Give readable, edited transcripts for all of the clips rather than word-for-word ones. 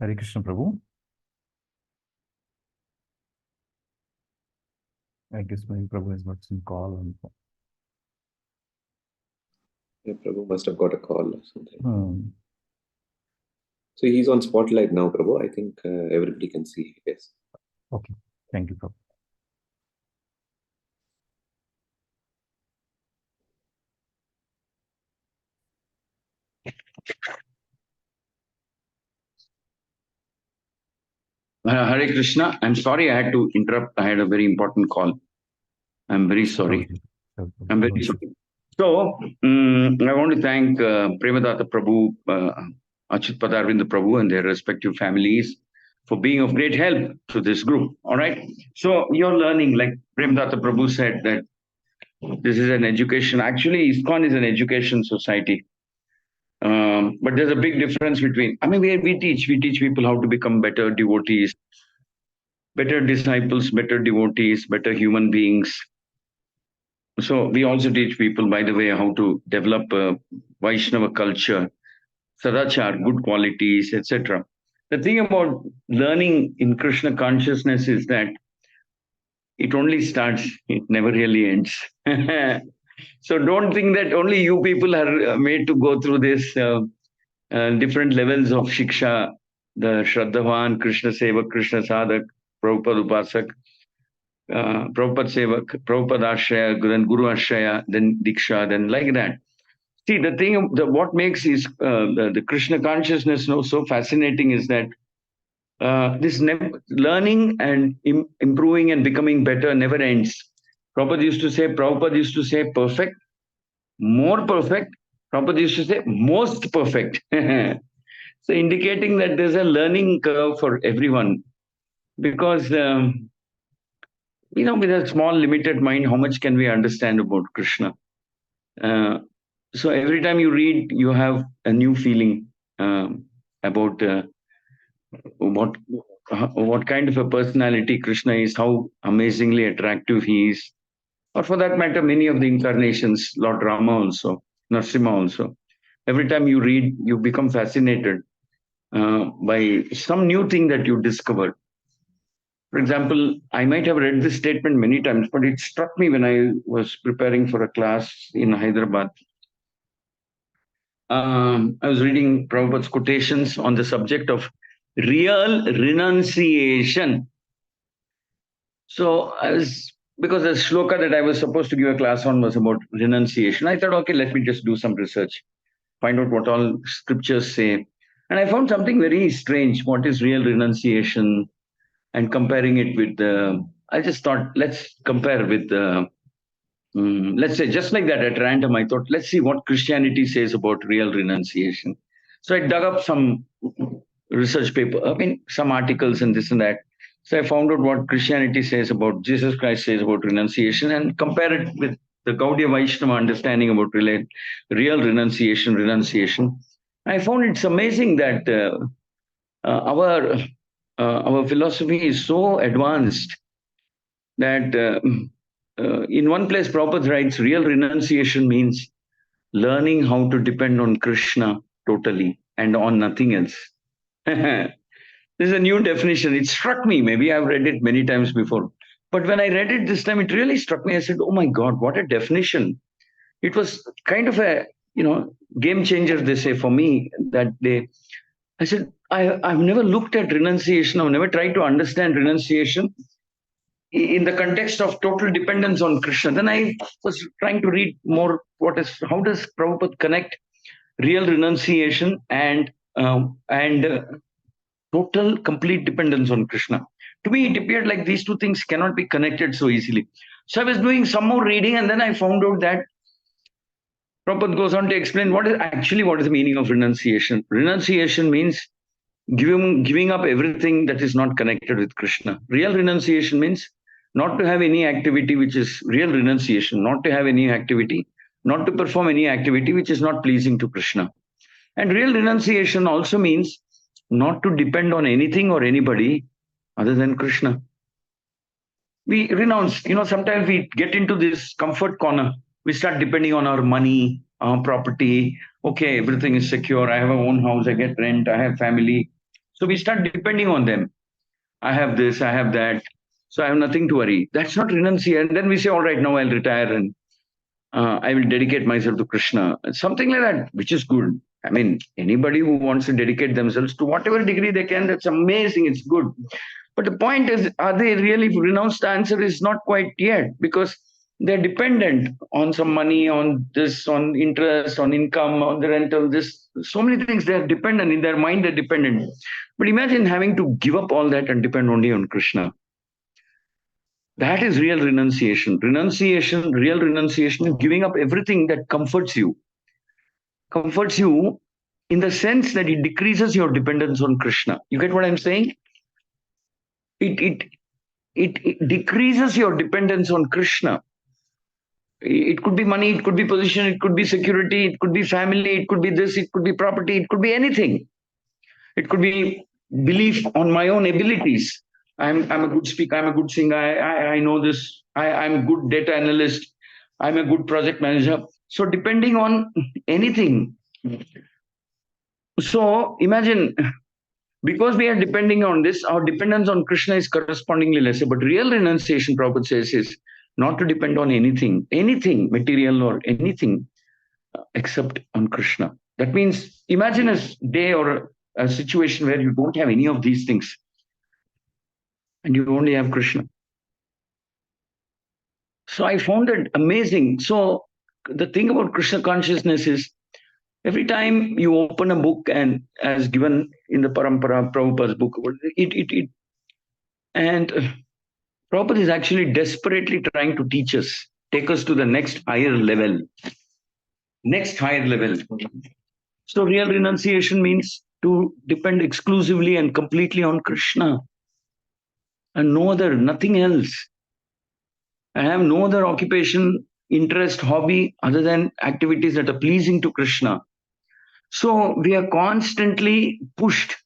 Hare Krishna Prabhu. I guess maybe Prabhu has got some call on. Yeah, Prabhu must have got a call or something. Hmm. So he's on spotlight now, Prabhu. I think everybody can see. Yes. Okay. Thank you, Prabhu. Hare Krishna. I'm sorry I had to interrupt. I had a very important call. I'm very sorry. I'm very sorry. So, I want to thank Premadatta Prabhu, Achyut Padarvinda Prabhu, and their respective families for being of great help to this group. All right. So, you're learning, like Premadatta Prabhu said, that this is an education. Actually, ISKCON is an education society. But there's a big difference between, I mean, we teach people how to become better devotees, better disciples, better devotees, better human beings. So we also teach people, by the way, how to develop a Vaishnava culture, sadachar, good qualities, etc. The thing about learning in Krishna consciousness is that it only starts, it never really ends. So don't think that only you people are made to go through this different levels of Shiksha, the Shraddhavan, Krishna Sevak, Krishna Sadhak, Prabhupada Upasak, Prabhupada Sevak, Prabhupada Ashraya, then Guru Ashraya, then Diksha, then like that. See, the thing, what makes is the Krishna consciousness so fascinating is that this learning and improving and becoming better never ends. Prabhupada used to say perfect, more perfect. Prabhupada used to say most perfect. So indicating that there's a learning curve for everyone because with a small limited mind, how much can we understand about Krishna? So every time you read, you have a new feeling about what kind of a personality Krishna is, how amazingly attractive he is, or for that matter, many of the incarnations, Lord Rama also, Narasimha also. Every time you read, you become fascinated by some new thing that you discovered. For example, I might have read this statement many times, but it struck me when I was preparing for a class in Hyderabad. I was reading Prabhupada's quotations on the subject of real renunciation. So because the shloka that I was supposed to give a class on was about renunciation. I thought, okay, let me just do some research, find out what all scriptures say. And I found something very strange. What is real renunciation? And comparing it with I just thought, let's compare with let's say just like that at random, I thought, let's see what Christianity says about real renunciation. So I dug up some research paper, I mean, some articles and this and that. So I found out what Christianity says about, Jesus Christ says about renunciation and compare it with the Gaudiya Vaishnava understanding about real renunciation. I found it's amazing that our philosophy is so advanced that in one place Prabhupada writes real renunciation means learning how to depend on Krishna totally and on nothing else. This is a new definition. It struck me. Maybe I've read it many times before. But when I read it this time, it really struck me. I said, oh my God, what a definition. It was kind of a, game changer, they say, for me that day. I said, I've never looked at renunciation. I've never tried to understand renunciation in the context of total dependence on Krishna. Then I was trying to read more how does Prabhupada connect real renunciation and total complete dependence on Krishna. To me, it appeared like these two things cannot be connected so easily. So I was doing some more reading, and then I found out that Prabhupada goes on to explain what is the meaning of renunciation. Renunciation means giving up everything that is not connected with Krishna. Real renunciation means not to have any activity which is real renunciation, not to have any activity, not to perform any activity which is not pleasing to Krishna. And real renunciation also means not to depend on anything or anybody other than Krishna. We renounce, sometimes we get into this comfort corner. We start depending on our money, our property. Okay, everything is secure. I have my own house, I get rent, I have family. So we start depending on them. I have this, I have that, so I have nothing to worry. That's not renunciation. And then we say, all right, now I'll retire and I will dedicate myself to Krishna. Something like that, which is good. I mean, anybody who wants to dedicate themselves to whatever degree they can, that's amazing, it's good. But the point is, are they really renounced? The answer is not quite yet, because they're dependent on some money, on this, on interest, on income, on the rental, this, so many things. They're dependent. In their mind, they're dependent. But imagine having to give up all that and depend only on Krishna. That is real renunciation. Real renunciation is giving up everything that comforts you. Comforts you in the sense that it decreases your dependence on Krishna. You get what I'm saying? It decreases your dependence on Krishna. It could be money, it could be position, it could be security, it could be family, it could be this, it could be property, it could be anything. It could be belief on my own abilities. I'm a good speaker, I'm a good singer, I know this, I'm a good data analyst, I'm a good project manager. So depending on anything. So imagine, because we are depending on this, our dependence on Krishna is correspondingly lesser. But real renunciation, Prabhupada says, is not to depend on anything, material or anything, except on Krishna. That means, imagine a day or a situation where you don't have any of these things and you only have Krishna. So I found it amazing. So the thing about Krishna consciousness is, every time you open a book, and as given in the Parampara, Prabhupada's book, and Prabhupada is actually desperately trying to teach us, take us to the next higher level. Next higher level. So real renunciation means to depend exclusively and completely on Krishna and no other, nothing else. I have no other occupation, interest, hobby other than activities that are pleasing to Krishna. So we are constantly pushed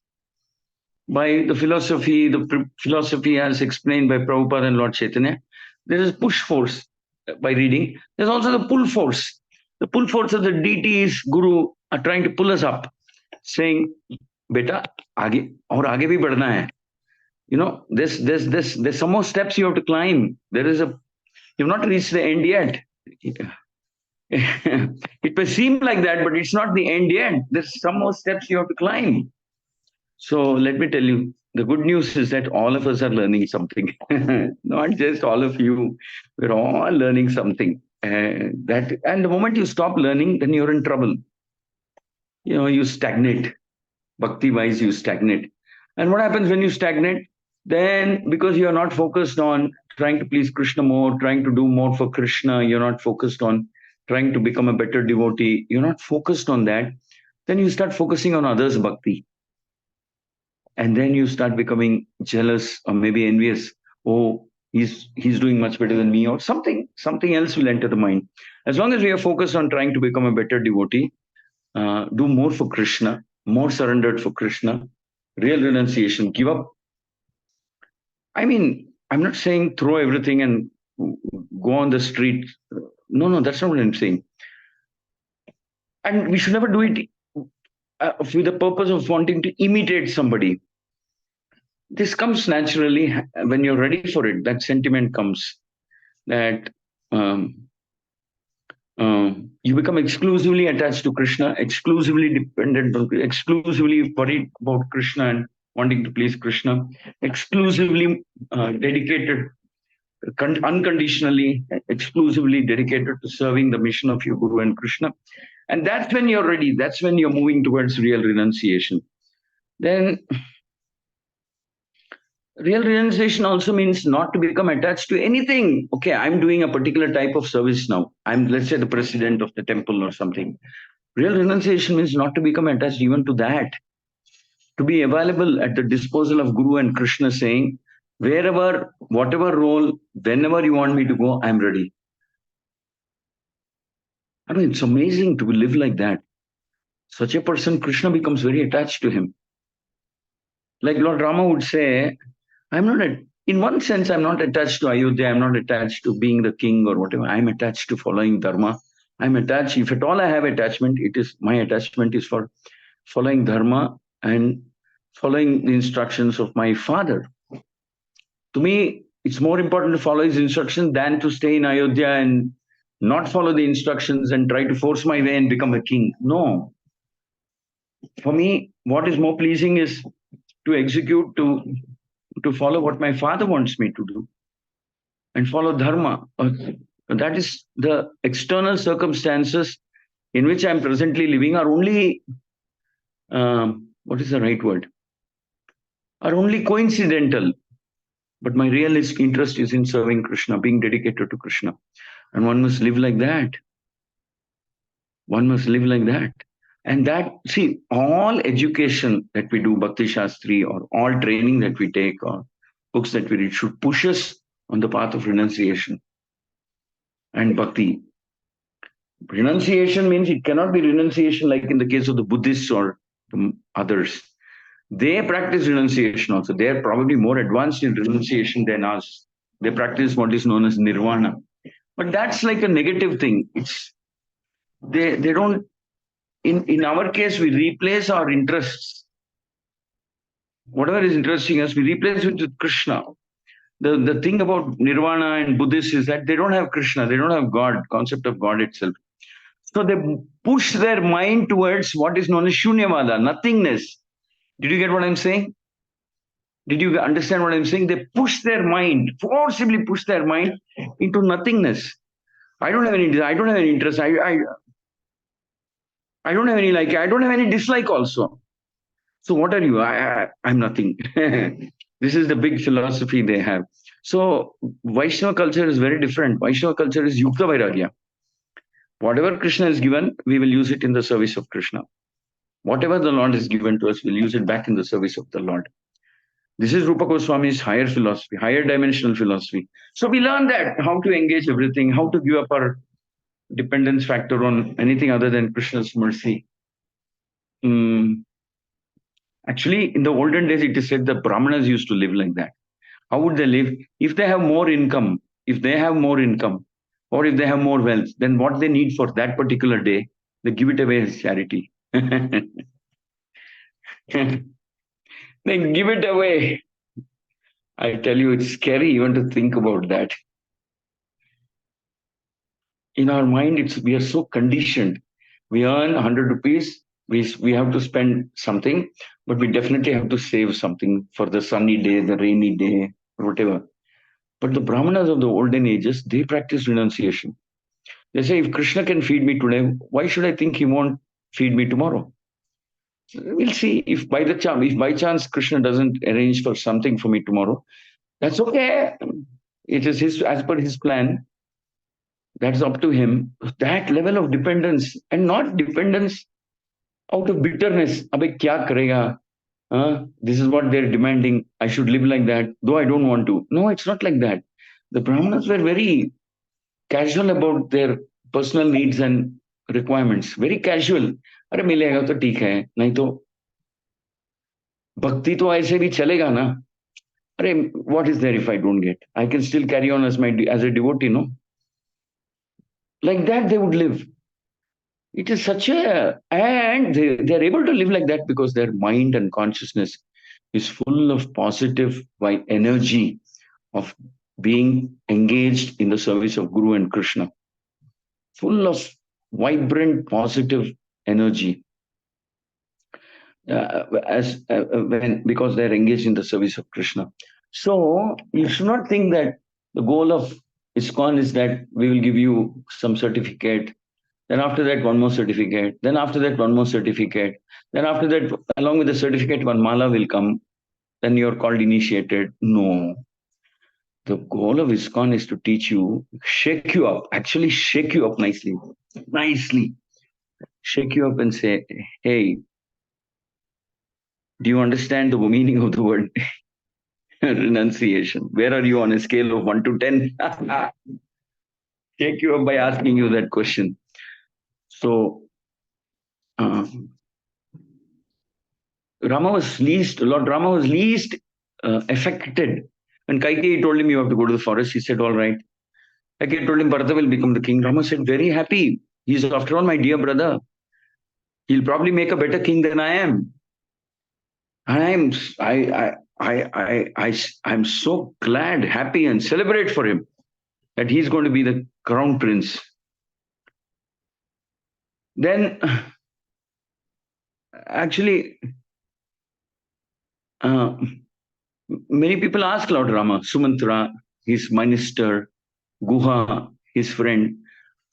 by the philosophy as explained by Prabhupada and Lord Chaitanya. There is push force by reading. There's also the pull force. The pull force of the deities, Guru, are trying to pull us up, saying, "Beta, aage bhi badhna hai. You know, there's some more steps you have to climb. You've not reached the end yet." It may seem like that, but it's not the end yet. There's some more steps you have to climb. So let me tell you, the good news is that all of us are learning something. Not just all of you. We're all learning something. And the moment you stop learning, then you're in trouble. You know, you stagnate. Bhakti-wise, you stagnate. And what happens when you stagnate? Then, because you're not focused on trying to please Krishna more, trying to do more for Krishna, you're not focused on trying to become a better devotee, you're not focused on that, then you start focusing on others' bhakti. And then you start becoming jealous or maybe envious. Oh, he's doing much better than me, or something else will enter the mind. As long as we are focused on trying to become a better devotee, do more for Krishna, more surrendered for Krishna, real renunciation, give up. I mean, I'm not saying throw everything and go on the street. No, that's not what I'm saying. And we should never do it with the purpose of wanting to imitate somebody. This comes naturally when you're ready for it. That sentiment comes that you become exclusively attached to Krishna, exclusively dependent on, exclusively worried about Krishna and wanting to please Krishna, exclusively dedicated, unconditionally, exclusively dedicated to serving the mission of your Guru and Krishna. And that's when you're ready. That's when you're moving towards real renunciation. Then real renunciation also means not to become attached to anything. Okay, I'm doing a particular type of service now. I'm, let's say, the president of the temple or something. Real renunciation means not to become attached even to that. To be available at the disposal of Guru and Krishna, saying, wherever, whatever role, whenever you want me to go, I'm ready. I mean, it's amazing to live like that. Such a person, Krishna becomes very attached to him. Like Lord Rama would say, in one sense, I'm not attached to Ayodhya, I'm not attached to being the king or whatever. I'm attached to following Dharma. I'm attached, if at all I have attachment, my attachment is for following Dharma and following the instructions of my father. To me, it's more important to follow his instructions than to stay in Ayodhya and not follow the instructions and try to force my way and become a king. No. For me, what is more pleasing is to execute, to follow what my father wants me to do and follow dharma. That is the external circumstances in which I'm presently living are only, what is the right word? Are only coincidental. But my real interest is in serving Krishna, being dedicated to Krishna. And one must live like that. One must live like that. And that, see, all education that we do, Bhakti Shastri, or all training that we take, or books that we read, should push us on the path of renunciation and bhakti. Renunciation means it cannot be renunciation like in the case of the Buddhists or others. They practice renunciation also. They are probably more advanced in renunciation than us. They practice what is known as nirvana. But that's like a negative thing. They don't, in our case, we replace our interests. Whatever is interesting us, we replace it with Krishna. The thing about nirvana and Buddhists is that they don't have Krishna, they don't have God, concept of God itself. So they push their mind towards what is known as shunyavada, nothingness. Did you get what I'm saying? Did you understand what I'm saying? They push their mind, forcibly push their mind into nothingness. I don't have any desire, I don't have any interest, I don't have any like, I don't have any dislike also. So what are you? I'm nothing. This is the big philosophy they have. So Vaishnava culture is very different. Vaishnava culture is Yukta Vairagya. Whatever Krishna is given, we will use it in the service of Krishna. Whatever the Lord is given to us, we'll use it back in the service of the Lord. This is Rupa Goswami's higher philosophy, higher dimensional philosophy. So we learn that, how to engage everything, how to give up our dependence factor on anything other than Krishna's mercy. Actually, in the olden days, it is said the Brahmanas used to live like that. How would they live? If they have more income, or if they have more wealth, then what they need for that particular day, they give it away as charity. They give it away. I tell you, it's scary even to think about that. In our mind, we are so conditioned. We earn 100 rupees, we have to spend something, but we definitely have to save something for the sunny day, the rainy day, whatever. But the Brahmanas of the olden ages, they practice renunciation. They say, if Krishna can feed me today, why should I think he won't feed me tomorrow? We'll see if by chance Krishna doesn't arrange for something for me tomorrow, that's okay. It is as per his plan. That's up to him. That level of dependence, and not dependence out of bitterness. Abhe kya karega? This is what they're demanding. I should live like that, though I don't want to. No, it's not like that. The Brahmanas were very casual about their personal needs and requirements. Very casual. अरे मिलेगा तो ठीक है, नहीं तो भक्ति तो ऐसे भी चलेगा ना. अरे what is there if I don't get? I can still carry on as a devotee, no? Like that they would live. It is and they're able to live like that because their mind and consciousness is full of positive energy of being engaged in the service of Guru and Krishna. Full of vibrant, positive energy. Because they're engaged in the service of Krishna. So you should not think that the goal of ISKCON is that we will give you some certificate, then after that one more certificate, then after that one more certificate, then after that along with the certificate one mala will come, then you're called initiated. No. The goal of ISKCON is to teach you, shake you up nicely. Shake you up and say, hey, do you understand the meaning of the word renunciation? Where are you on a scale of 1 to 10? Shake you up by asking you that question. So, Lord Rama was least affected. When Kaikeyi told him you have to go to the forest, he said, all right. Kaikeyi told him Bharata will become the king. Rama said, very happy. He's after all my dear brother. He'll probably make a better king than I am. And I'm so glad, happy, and celebrate for him that he's going to be the crown prince. Then, actually, many people ask Lord Rama, Sumantra, his minister, Guha, his friend,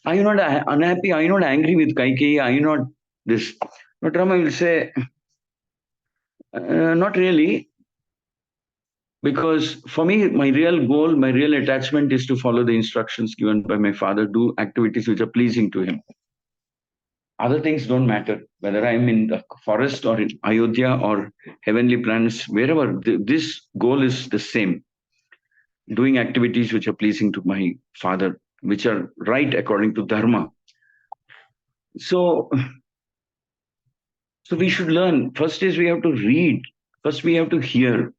are you not unhappy? Are you not angry with Kaikeyi? Are you not this? Lord Rama will say, not really, because for me, my real goal, my real attachment is to follow the instructions given by my father, do activities which are pleasing to him. Other things don't matter, whether I'm in the forest or in Ayodhya or heavenly planets, wherever, this goal is the same. Doing activities which are pleasing to my father, which are right according to Dharma. So we should learn. First is we have to read. First we have to hear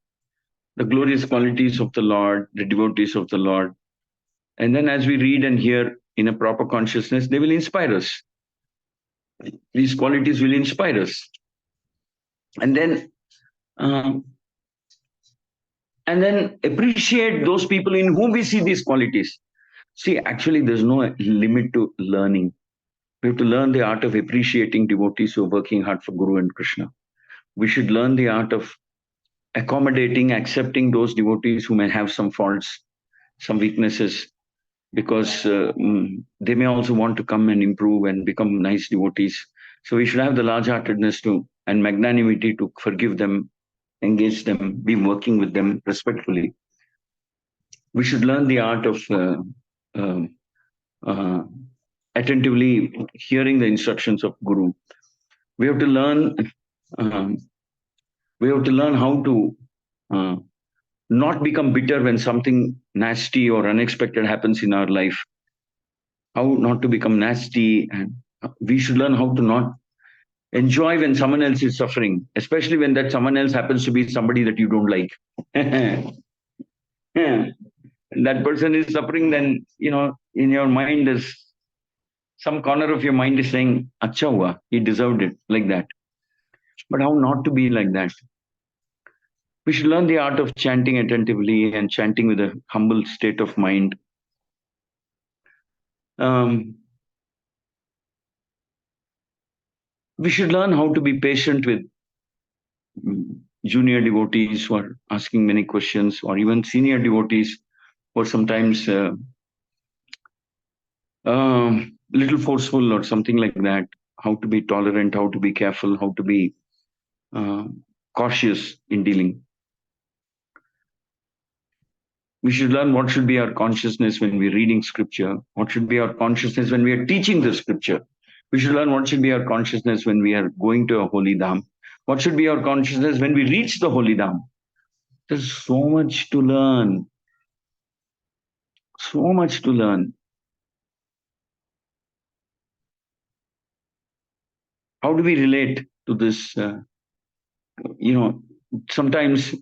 the glorious qualities of the Lord, the devotees of the Lord. And then as we read and hear in a proper consciousness, they will inspire us. These qualities will inspire us. And then appreciate those people in whom we see these qualities. See, actually, there's no limit to learning. We have to learn the art of appreciating devotees who are working hard for Guru and Krishna. We should learn the art of accommodating, accepting those devotees who may have some faults, some weaknesses, because they may also want to come and improve and become nice devotees. So we should have the large-heartedness and magnanimity to forgive them, engage them, be working with them respectfully. We should learn the art of attentively hearing the instructions of Guru. We have to learn. We have to learn how to not become bitter when something nasty or unexpected happens in our life. How not to become nasty, and we should learn how to not enjoy when someone else is suffering, especially when that someone else happens to be somebody that you don't like. That person is suffering, then in your mind is some corner of your mind is saying, "Acha hua, he deserved it," like that. But how not to be like that? We should learn the art of chanting attentively and chanting with a humble state of mind. We should learn how to be patient with junior devotees who are asking many questions, or even senior devotees who are sometimes little forceful or something like that. How to be tolerant, how to be careful, how to be cautious in dealing. We should learn what should be our consciousness when we're reading scripture, what should be our consciousness when we are teaching the scripture. We should learn what should be our consciousness when we are going to a holy dham. What should be our consciousness when we reach the holy dham? There's so much to learn. So much to learn. How do we relate to this? Sometimes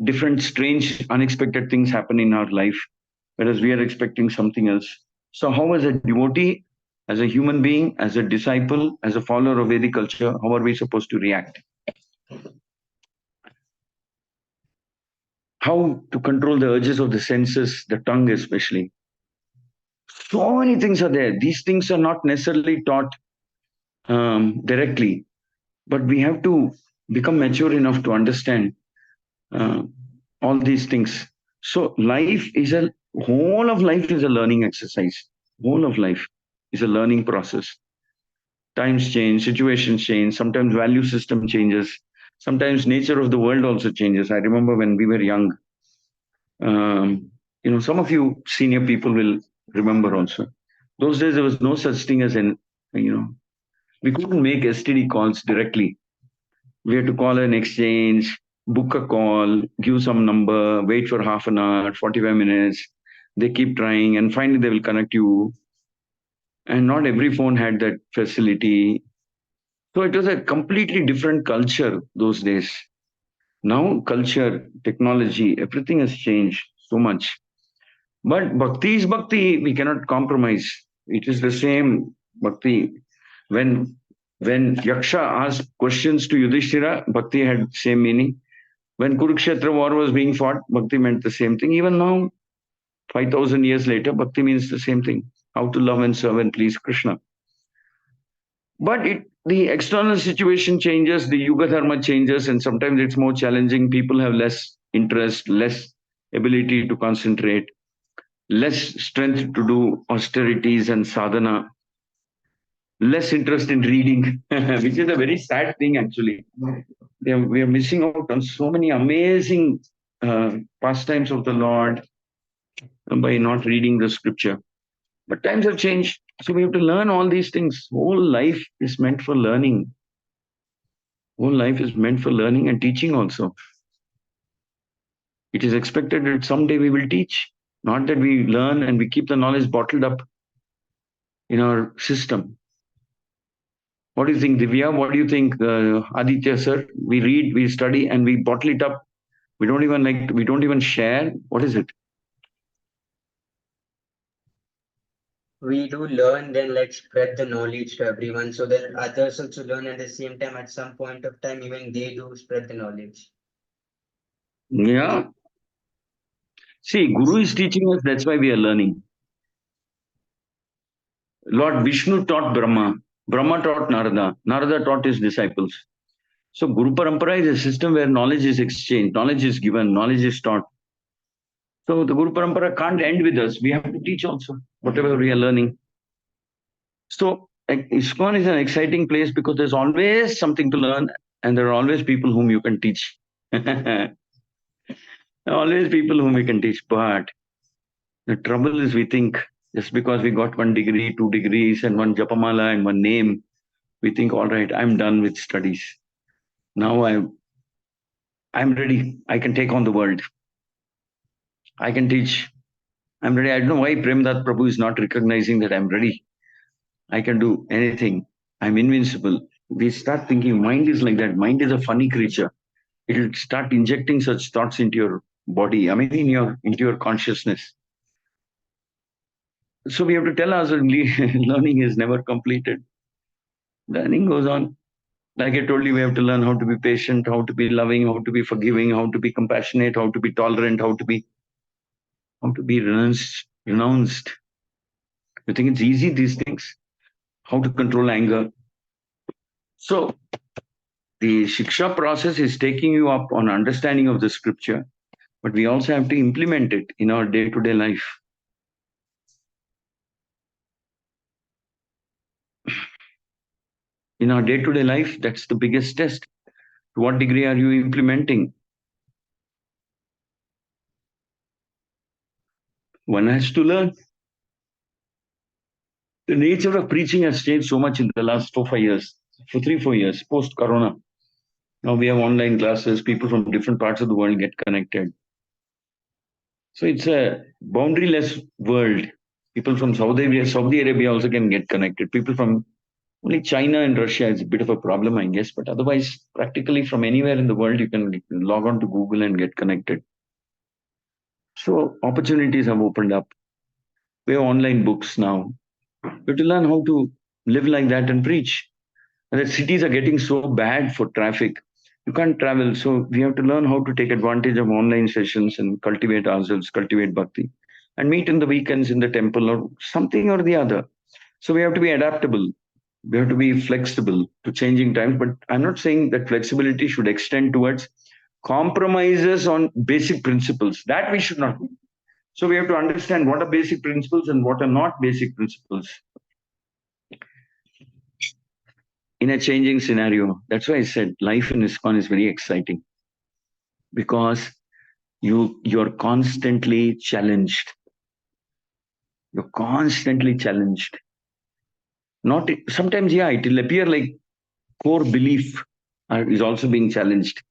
different, strange, unexpected things happen in our life, whereas we are expecting something else. So how as a devotee, as a human being, as a disciple, as a follower of Vedic culture, how are we supposed to react? How to control the urges of the senses, the tongue especially. So many things are there. These things are not necessarily taught directly, but we have to become mature enough to understand all these things. So whole of life is a learning exercise. Whole of life is a learning process. Times change, situations change, sometimes value system changes, sometimes nature of the world also changes. I remember when we were young, some of you senior people will remember also. Those days there was no such thing as we couldn't make STD calls directly. We had to call an exchange, book a call, give some number, wait for half an hour, 45 minutes. They keep trying and finally they will connect you. And not every phone had that facility. So it was a completely different culture those days. Now culture, technology, everything has changed so much. But bhakti is bhakti. We cannot compromise. It is the same bhakti. When When Yaksha asked questions to Yudhishthira, Bhakti had same meaning. When Kurukshetra war was being fought, Bhakti meant the same thing. Even now, 5,000 years later, Bhakti means the same thing. How to love and serve and please Krishna. But the external situation changes, the Yuga Dharma changes, and sometimes it's more challenging. People have less interest, less ability to concentrate, less strength to do austerities and sadhana, less interest in reading, which is a very sad thing actually. We are missing out on so many amazing pastimes of the Lord by not reading the scripture. But times have changed. So we have to learn all these things. Whole life is meant for learning. Whole life is meant for learning and teaching also. It is expected that someday we will teach, not that we learn and we keep the knowledge bottled up in our system. What do you think, Divya? What do you think, Aditya sir? We read, we study, and we bottle it up. We don't even share. What is it? We do learn, then let's spread the knowledge to everyone so that others also learn at the same time. At some point of time, even they do spread the knowledge. Yeah. See, Guru is teaching us, that's why we are learning. Lord Vishnu taught Brahma. Brahma taught Narada. Narada taught his disciples. So Guru Parampara is a system where knowledge is exchanged, knowledge is given, knowledge is taught. So the Guru Parampara can't end with us. We have to teach also, whatever we are learning. So ISKCON is an exciting place because there's always something to learn and there are always people whom you can teach. Always people whom we can teach. But the trouble is we think just because we got 1 degree, 2 degrees and 1 japamala and 1 name, we think, all right, I'm done with studies. Now I'm ready. I can take on the world. I can teach. I'm ready. I don't know why Premdat Prabhu is not recognizing that I'm ready. I can do anything. I'm invincible. We start thinking mind is like that. Mind is a funny creature. It'll start injecting such thoughts into your body. I mean, into your consciousness. So we have to tell ourselves learning is never completed. Learning goes on. Like I told you, we have to learn how to be patient, how to be loving, how to be forgiving, how to be compassionate, how to be tolerant, how to be renounced. You think it's easy, these things? How to control anger. So the Shiksha process is taking you up on understanding of the scripture, but we also have to implement it in our day-to-day life. In our day-to-day life, that's the biggest test. To what degree are you implementing? One has to learn. The nature of preaching has changed so much in the last 4 years, 4 years, post-corona. Now we have online classes, people from different parts of the world get connected. So it's a boundaryless world. People from Saudi Arabia also can get connected. People from only China and Russia is a bit of a problem, I guess. But otherwise, practically from anywhere in the world, you can log on to Google and get connected. So opportunities have opened up. We have online books now. We have to learn how to live like that and preach. And the cities are getting so bad for traffic. You can't travel. So we have to learn how to take advantage of online sessions and cultivate ourselves, cultivate bhakti, and meet in the weekends in the temple or something or the other. So we have to be adaptable. We have to be flexible to changing times. But I'm not saying that flexibility should extend towards compromises on basic principles. That we should not do. So we have to understand what are basic principles and what are not basic principles in a changing scenario. That's why I said life in ISKCON is very exciting because you're constantly challenged. You're constantly challenged. Not sometimes, yeah, it will appear like core belief is also being challenged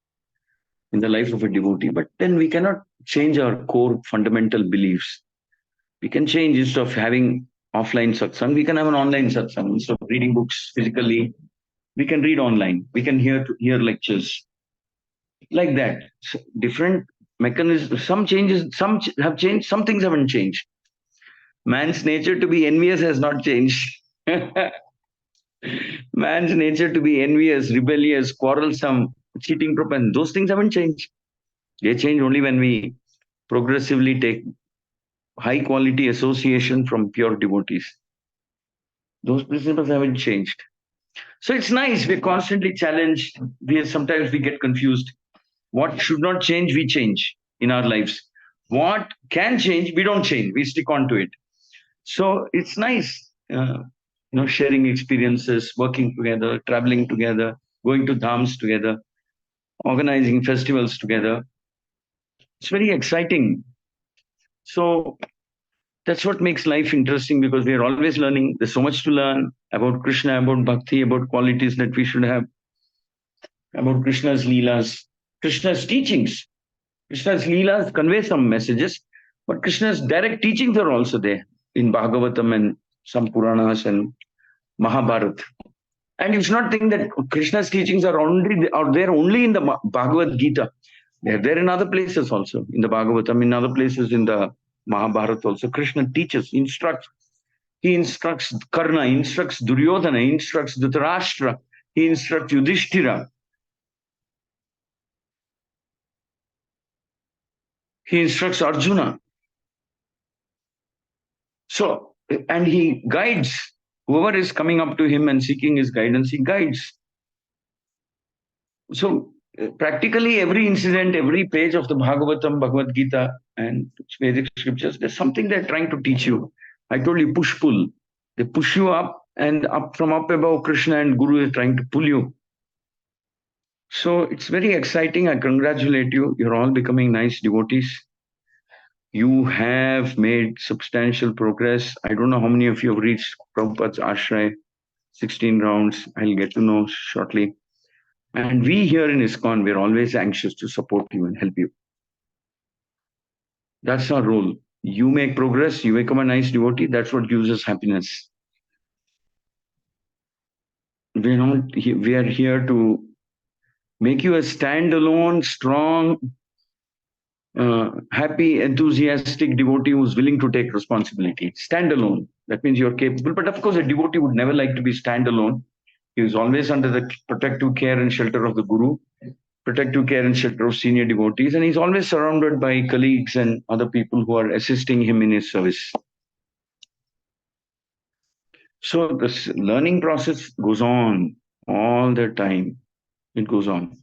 in the life of a devotee, but then we cannot change our core fundamental beliefs. We can change instead of having offline satsang, we can have an online satsang. Instead of reading books physically, we can read online. We can hear lectures like that. So different mechanisms. Some changes, some have changed. Some things haven't changed. Man's nature to be envious has not changed. Man's nature to be envious, rebellious, quarrelsome, cheating propense, those things haven't changed. They change only when we progressively take high quality association from pure devotees. Those principles haven't changed. So it's nice. We're constantly challenged. Sometimes we get confused. What should not change, we change in our lives. What can change, we don't change. We stick on to it. So it's nice, sharing experiences, working together, traveling together, going to dhams together, organizing festivals together. It's very exciting. So that's what makes life interesting, because we are always learning. There's so much to learn about Krishna, about bhakti, about qualities that we should have, about Krishna's leelas, Krishna's teachings. Krishna's leelas convey some messages, but Krishna's direct teachings are also there in Bhagavatam and some Puranas and Mahabharata. And you should not think that Krishna's teachings are there only in the Bhagavad Gita. They're there in other places also, in the Bhagavatam, in other places in the Mahabharata also. Krishna teaches, instructs. He instructs Karna, he instructs Duryodhana, he instructs Dhritarashtra, he instructs Yudhishthira. He instructs Arjuna. So, and he guides whoever is coming up to him and seeking his guidance, he guides. So, practically every incident, every page of the Bhagavatam, Bhagavad Gita, and Vedic scriptures, there's something they're trying to teach you. I told you, push pull. They push you up, and up from up above, Krishna and Guru is trying to pull you. So it's very exciting. I congratulate you. You're all becoming nice devotees. You have made substantial progress. I don't know how many of you have reached Prabhupada's ashray, 16 rounds. I'll get to know shortly. And we here in ISKCON, we're always anxious to support you and help you. That's our role. You make progress, you become a nice devotee, that's what gives us happiness. We are here to make you a standalone, strong, happy, enthusiastic devotee who's willing to take responsibility. Standalone. That means you're capable. But of course, a devotee would never like to be standalone. He is always under the protective care and shelter of the Guru, protective care and shelter of senior devotees, and he's always surrounded by colleagues and other people who are assisting him in his service. So this learning process goes on all the time. It goes on.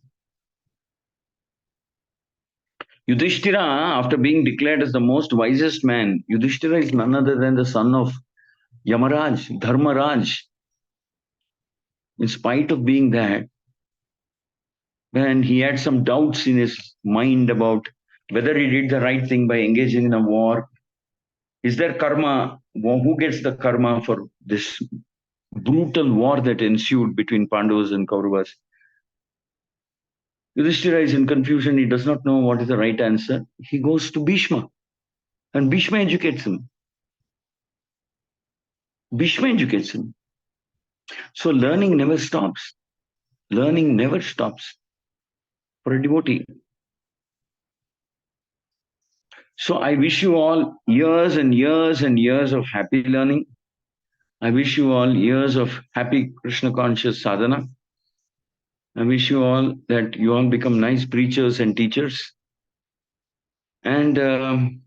Yudhishthira, after being declared as the most wisest man, Yudhishthira is none other than the son of Yamaraj, Dharmaraj. In spite of being that, when he had some doubts in his mind about whether he did the right thing by engaging in a war, is there karma? Who gets the karma for this brutal war that ensued between Pandavas and Kauravas? Yudhishthira is in confusion. He does not know what is the right answer. He goes to Bhishma, and Bhishma educates him. Bhishma educates him. So learning never stops. Learning never stops for a devotee. So I wish you all years and years and years of happy learning. I wish you all years of happy Krishna conscious sadhana. I wish you all that you all become nice preachers and teachers, and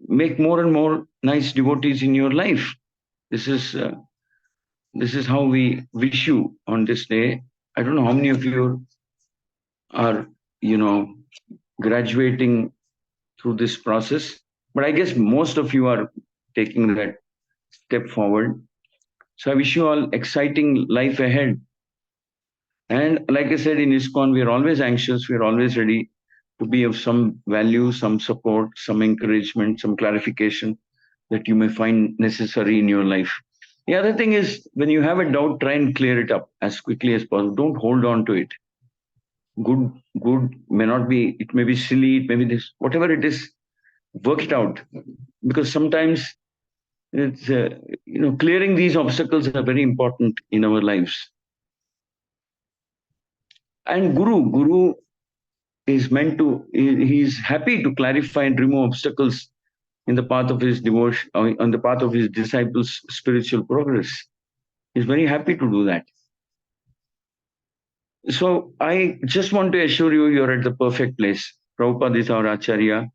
make more and more nice devotees in your life. This is how we wish you on this day. I don't know how many of you are, graduating through this process, but I guess most of you are taking that step forward. So I wish you all exciting life ahead. And like I said, in ISKCON, we are always anxious. We are always ready to be of some value, some support, some encouragement, some clarification that you may find necessary in your life. The other thing is, when you have a doubt, try and clear it up as quickly as possible. Don't hold on to it. Good may not be, it may be silly, it may be this, whatever it is, work it out. Because sometimes it's, clearing these obstacles are very important in our lives. And Guru is meant to, he's happy to clarify and remove obstacles in the path of his devotion, on the path of his disciples' spiritual progress. He's very happy to do that. So I just want to assure you, you're at the perfect place. Prabhupada is our Acharya.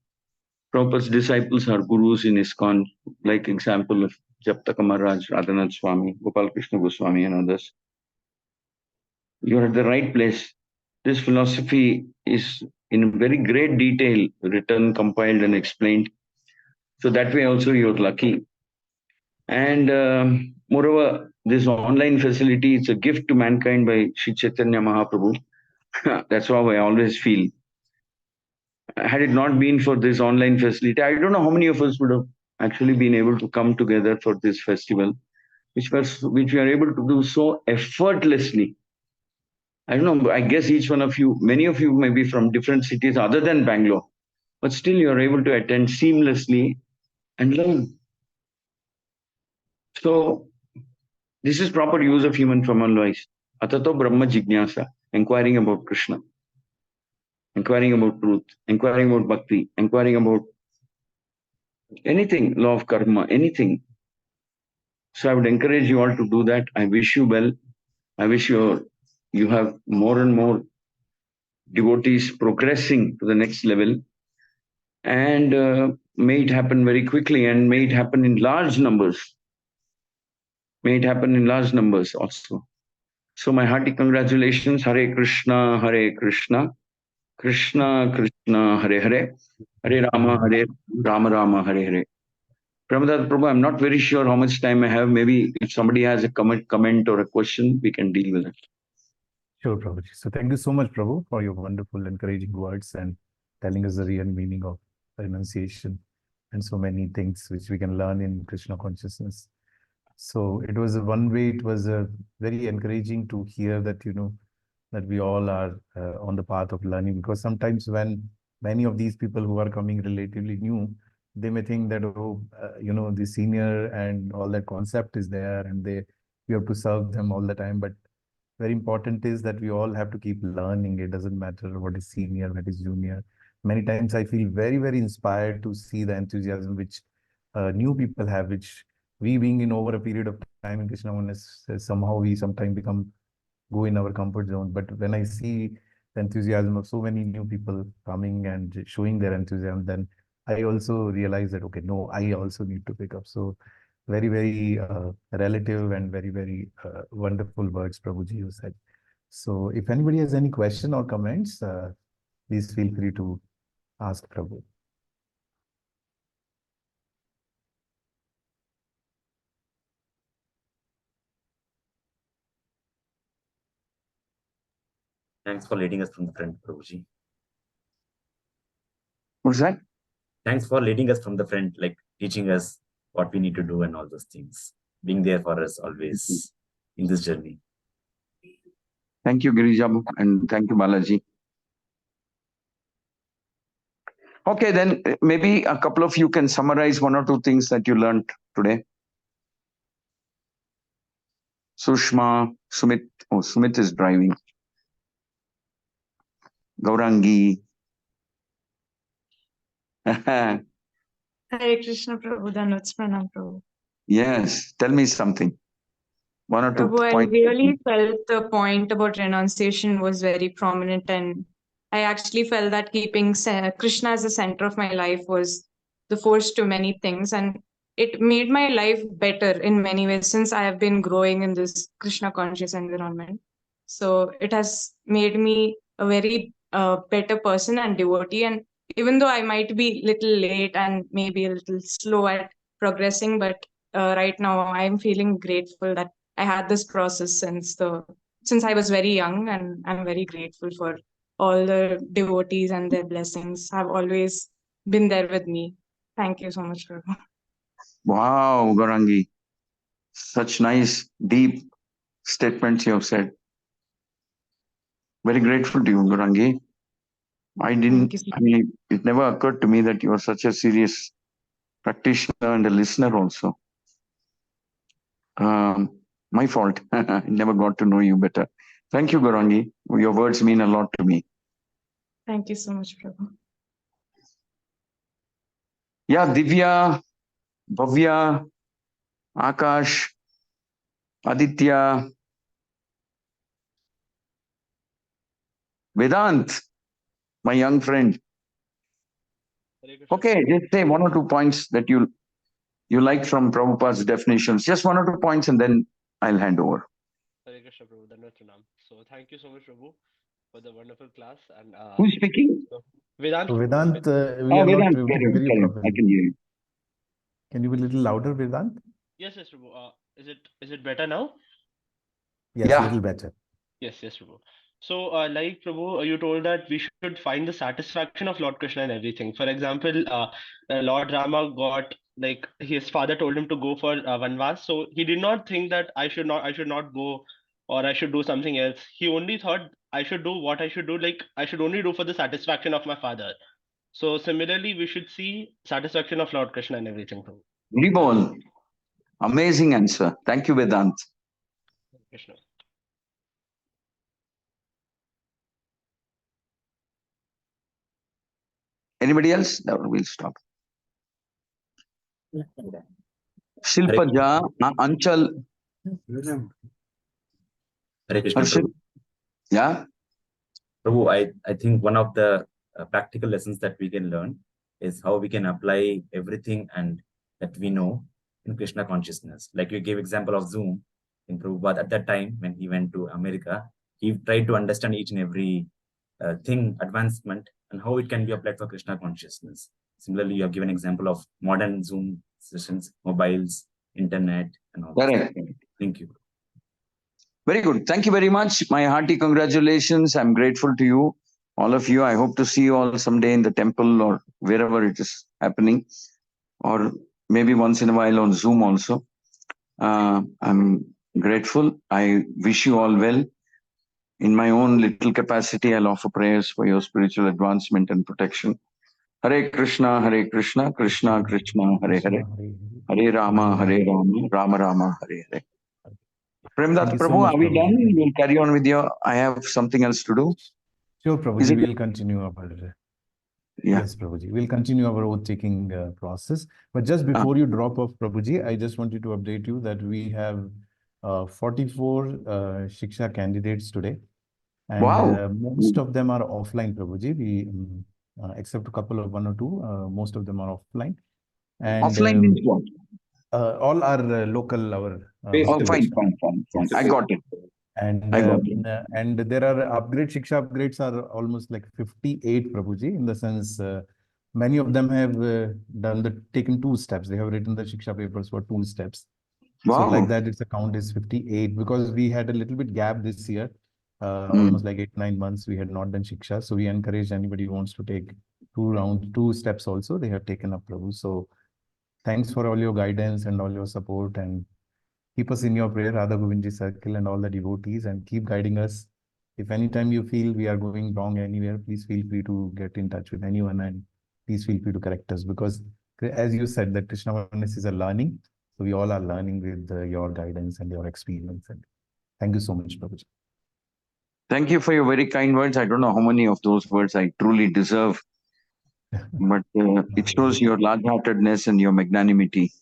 Prabhupada's disciples are gurus in ISKCON, like example of Japtaka Maharaj, Radhanath Swami, Gopal Krishna Goswami and others. You're at the right place. This philosophy is in very great detail written, compiled and explained. So that way also you're lucky. And moreover, this online facility, it's a gift to mankind by Sri Chaitanya Mahaprabhu. That's how I always feel. Had it not been for this online facility, I don't know how many of us would have actually been able to come together for this festival, which we are able to do so effortlessly. I don't know, I guess each one of you, many of you may be from different cities other than Bangalore, but still you're able to attend seamlessly and learn. So this is proper use of human formal voice. Atato Brahma Jignasa, inquiring about Krishna, inquiring about truth, inquiring about bhakti, inquiring about anything, law of karma, anything. So I would encourage you all to do that. I wish you well. I wish you have more and more devotees progressing to the next level. And may it happen very quickly and may it happen in large numbers. May it happen in large numbers also. So my hearty congratulations. Hare Krishna, Hare Krishna, Krishna Krishna, Hare Hare, Hare Rama, Rama, Hare Hare. Prabhupada Prabhu, I'm not very sure how much time I have. Maybe if somebody has a comment or a question, we can deal with it. Sure, Prabhuji. So thank you so much, Prabhu, for your wonderful, encouraging words and telling us the real meaning of renunciation and so many things which we can learn in Krishna consciousness. So it was one way, it was very encouraging to hear that, that we all are on the path of learning, because sometimes when many of these people who are coming relatively new, they may think that, the senior and all that concept is there and we have to serve them all the time. But very important is that we all have to keep learning. It doesn't matter what is senior, what is junior. Many times I feel very, very inspired to see the enthusiasm which new people have, which we being in over a period of time in Krishna consciousness, somehow we sometimes go in our comfort zone. But when I see the enthusiasm of so many new people coming and showing their enthusiasm, then I also realize that, okay, no, I also need to pick up. So very, very relative and very, very wonderful words, Prabhuji, you said. So if anybody has any question or comments, please feel free to ask Prabhu. Thanks for leading us from the front, Prabhuji. What's that? Thanks for leading us from the front, like teaching us what we need to do and all those things. Being there for us always in this journey. Thank you, Girijabu, and thank you, Balaji. Okay, then maybe a couple of you can summarize one or two things that you learned today. Sushma, Sumit. Oh, Sumit is driving. Gaurangi. Hare Krishna Prabhu, Dhanvats Pranam Prabhu. Yes, tell me something. One or two Prabhu, I points. really felt the point about renunciation was very prominent, and I actually felt that keeping Krishna as the center of my life was the force to many things, and it made my life better in many ways since I have been growing in this Krishna conscious environment. So it has made me a very better person and devotee, and even though I might be a little late and maybe a little slow at progressing, but right now I'm feeling grateful that I had this process since I was very young, and I'm very grateful for all the devotees and their blessings have always been there with me. Thank you so much, Prabhu. Wow, Gaurangi. Such nice, deep statements you have said. Very grateful to you, Gaurangi. It never occurred to me that you are such a serious practitioner and a listener also. My fault. I never got to know you better. Thank you, Gaurangi. Your words mean a lot to me. Thank you so much, Prabhu. Yeah, Divya, Bhavya, Akash, Aditya, Vedant, my young friend. Okay, just say 1 or 2 points that you like from Prabhupada's definitions. Just 1 or 2 points and then I'll hand over. Hare Krishna, Prabhu. Dandavat Pranam. So thank you so much, Prabhu, for the wonderful class. And Who's speaking? Vedant. So Prabhu. Vedant, we are not Vedant, able to carry on, hear you carry on. I properly. can hear you. Can you be a little louder, Vedant? Yes, Prabhu. Is it better now? Yes, Yeah. little better. Yes, Prabhu. So, like Prabhu, you told that we should find the satisfaction of Lord Krishna in everything. For example, Lord Rama got, like, his father told him to go for Vanvas, so he did not think that I should not go, or I should do something else. He only thought I should do what I should do, like I should only do for the satisfaction of my father. So similarly, we should see satisfaction of Lord Krishna in everything, Prabhu. Ribol. Amazing answer. Thank you, Vedant. Krishna. Anybody else? No, we'll stop. Shilpaja, Anchal, Hare Krishna, Harshit. Prabhu. Yeah. Prabhu, I think one of the practical lessons that we can learn is how we can apply everything and that we know in Krishna consciousness. Like you gave example of Zoom in Prabhupada at that time when he went to America, he tried to understand each and every thing, advancement, and how it can be applied for Krishna consciousness. Similarly, you have given example of modern Zoom sessions, mobiles, internet, and all. Correct. Thank you. Very good. Thank you very much. My hearty congratulations. I'm grateful to you, all of you. I hope to see you all someday in the temple or wherever it is happening, or maybe once in a while on Zoom also. I'm grateful. I wish you all well. In my own little capacity, I'll offer prayers for your spiritual advancement and protection. Hare Krishna, Krishna Krishna, Hare Hare. Hare Rama, Rama Rama, Hare Hare. Premdat Thank you so Prabhu, much, are we Prabhuji. done? We'll carry on with your. I have something else to do. Sure, Is Prabhuji, it- we'll continue our. Yeah. Yes, Prabhuji. We'll continue our oath-taking process. But just before you drop off, Prabhuji, I just wanted to update you that we have 44 Shiksha candidates today. And Wow. most of them are offline, Prabhuji. We, except a couple of 1 or 2, most of them are offline. And Offline means what? all are local, our Face Oh, to fine, face. fine, fine, fine. I got it. And I got it. and there are Shiksha upgrades are almost like 58, Prabhuji, in the sense many of them have taken 2 steps. They have written the Shiksha papers for 2 steps. So Wow. like that, its account is 58 because we had a little bit gap this year, almost like 8-9 months we had not done Shiksha. So we encourage anybody who wants to take 2 steps also. They have taken up, Prabhu. So thanks for all your guidance and all your support, and keep us in your prayer, Radha Govindji circle and all the devotees, and keep guiding us. If anytime you feel we are going wrong anywhere, please feel free to get in touch with anyone and please feel free to correct us, because as you said, that Krishna awareness is a learning. So we all are learning with your guidance and your experience. And thank you so much, Prabhuji. Thank you for your very kind words. I don't know how many of those words I truly deserve, but it shows your large-heartedness and your magnanimity.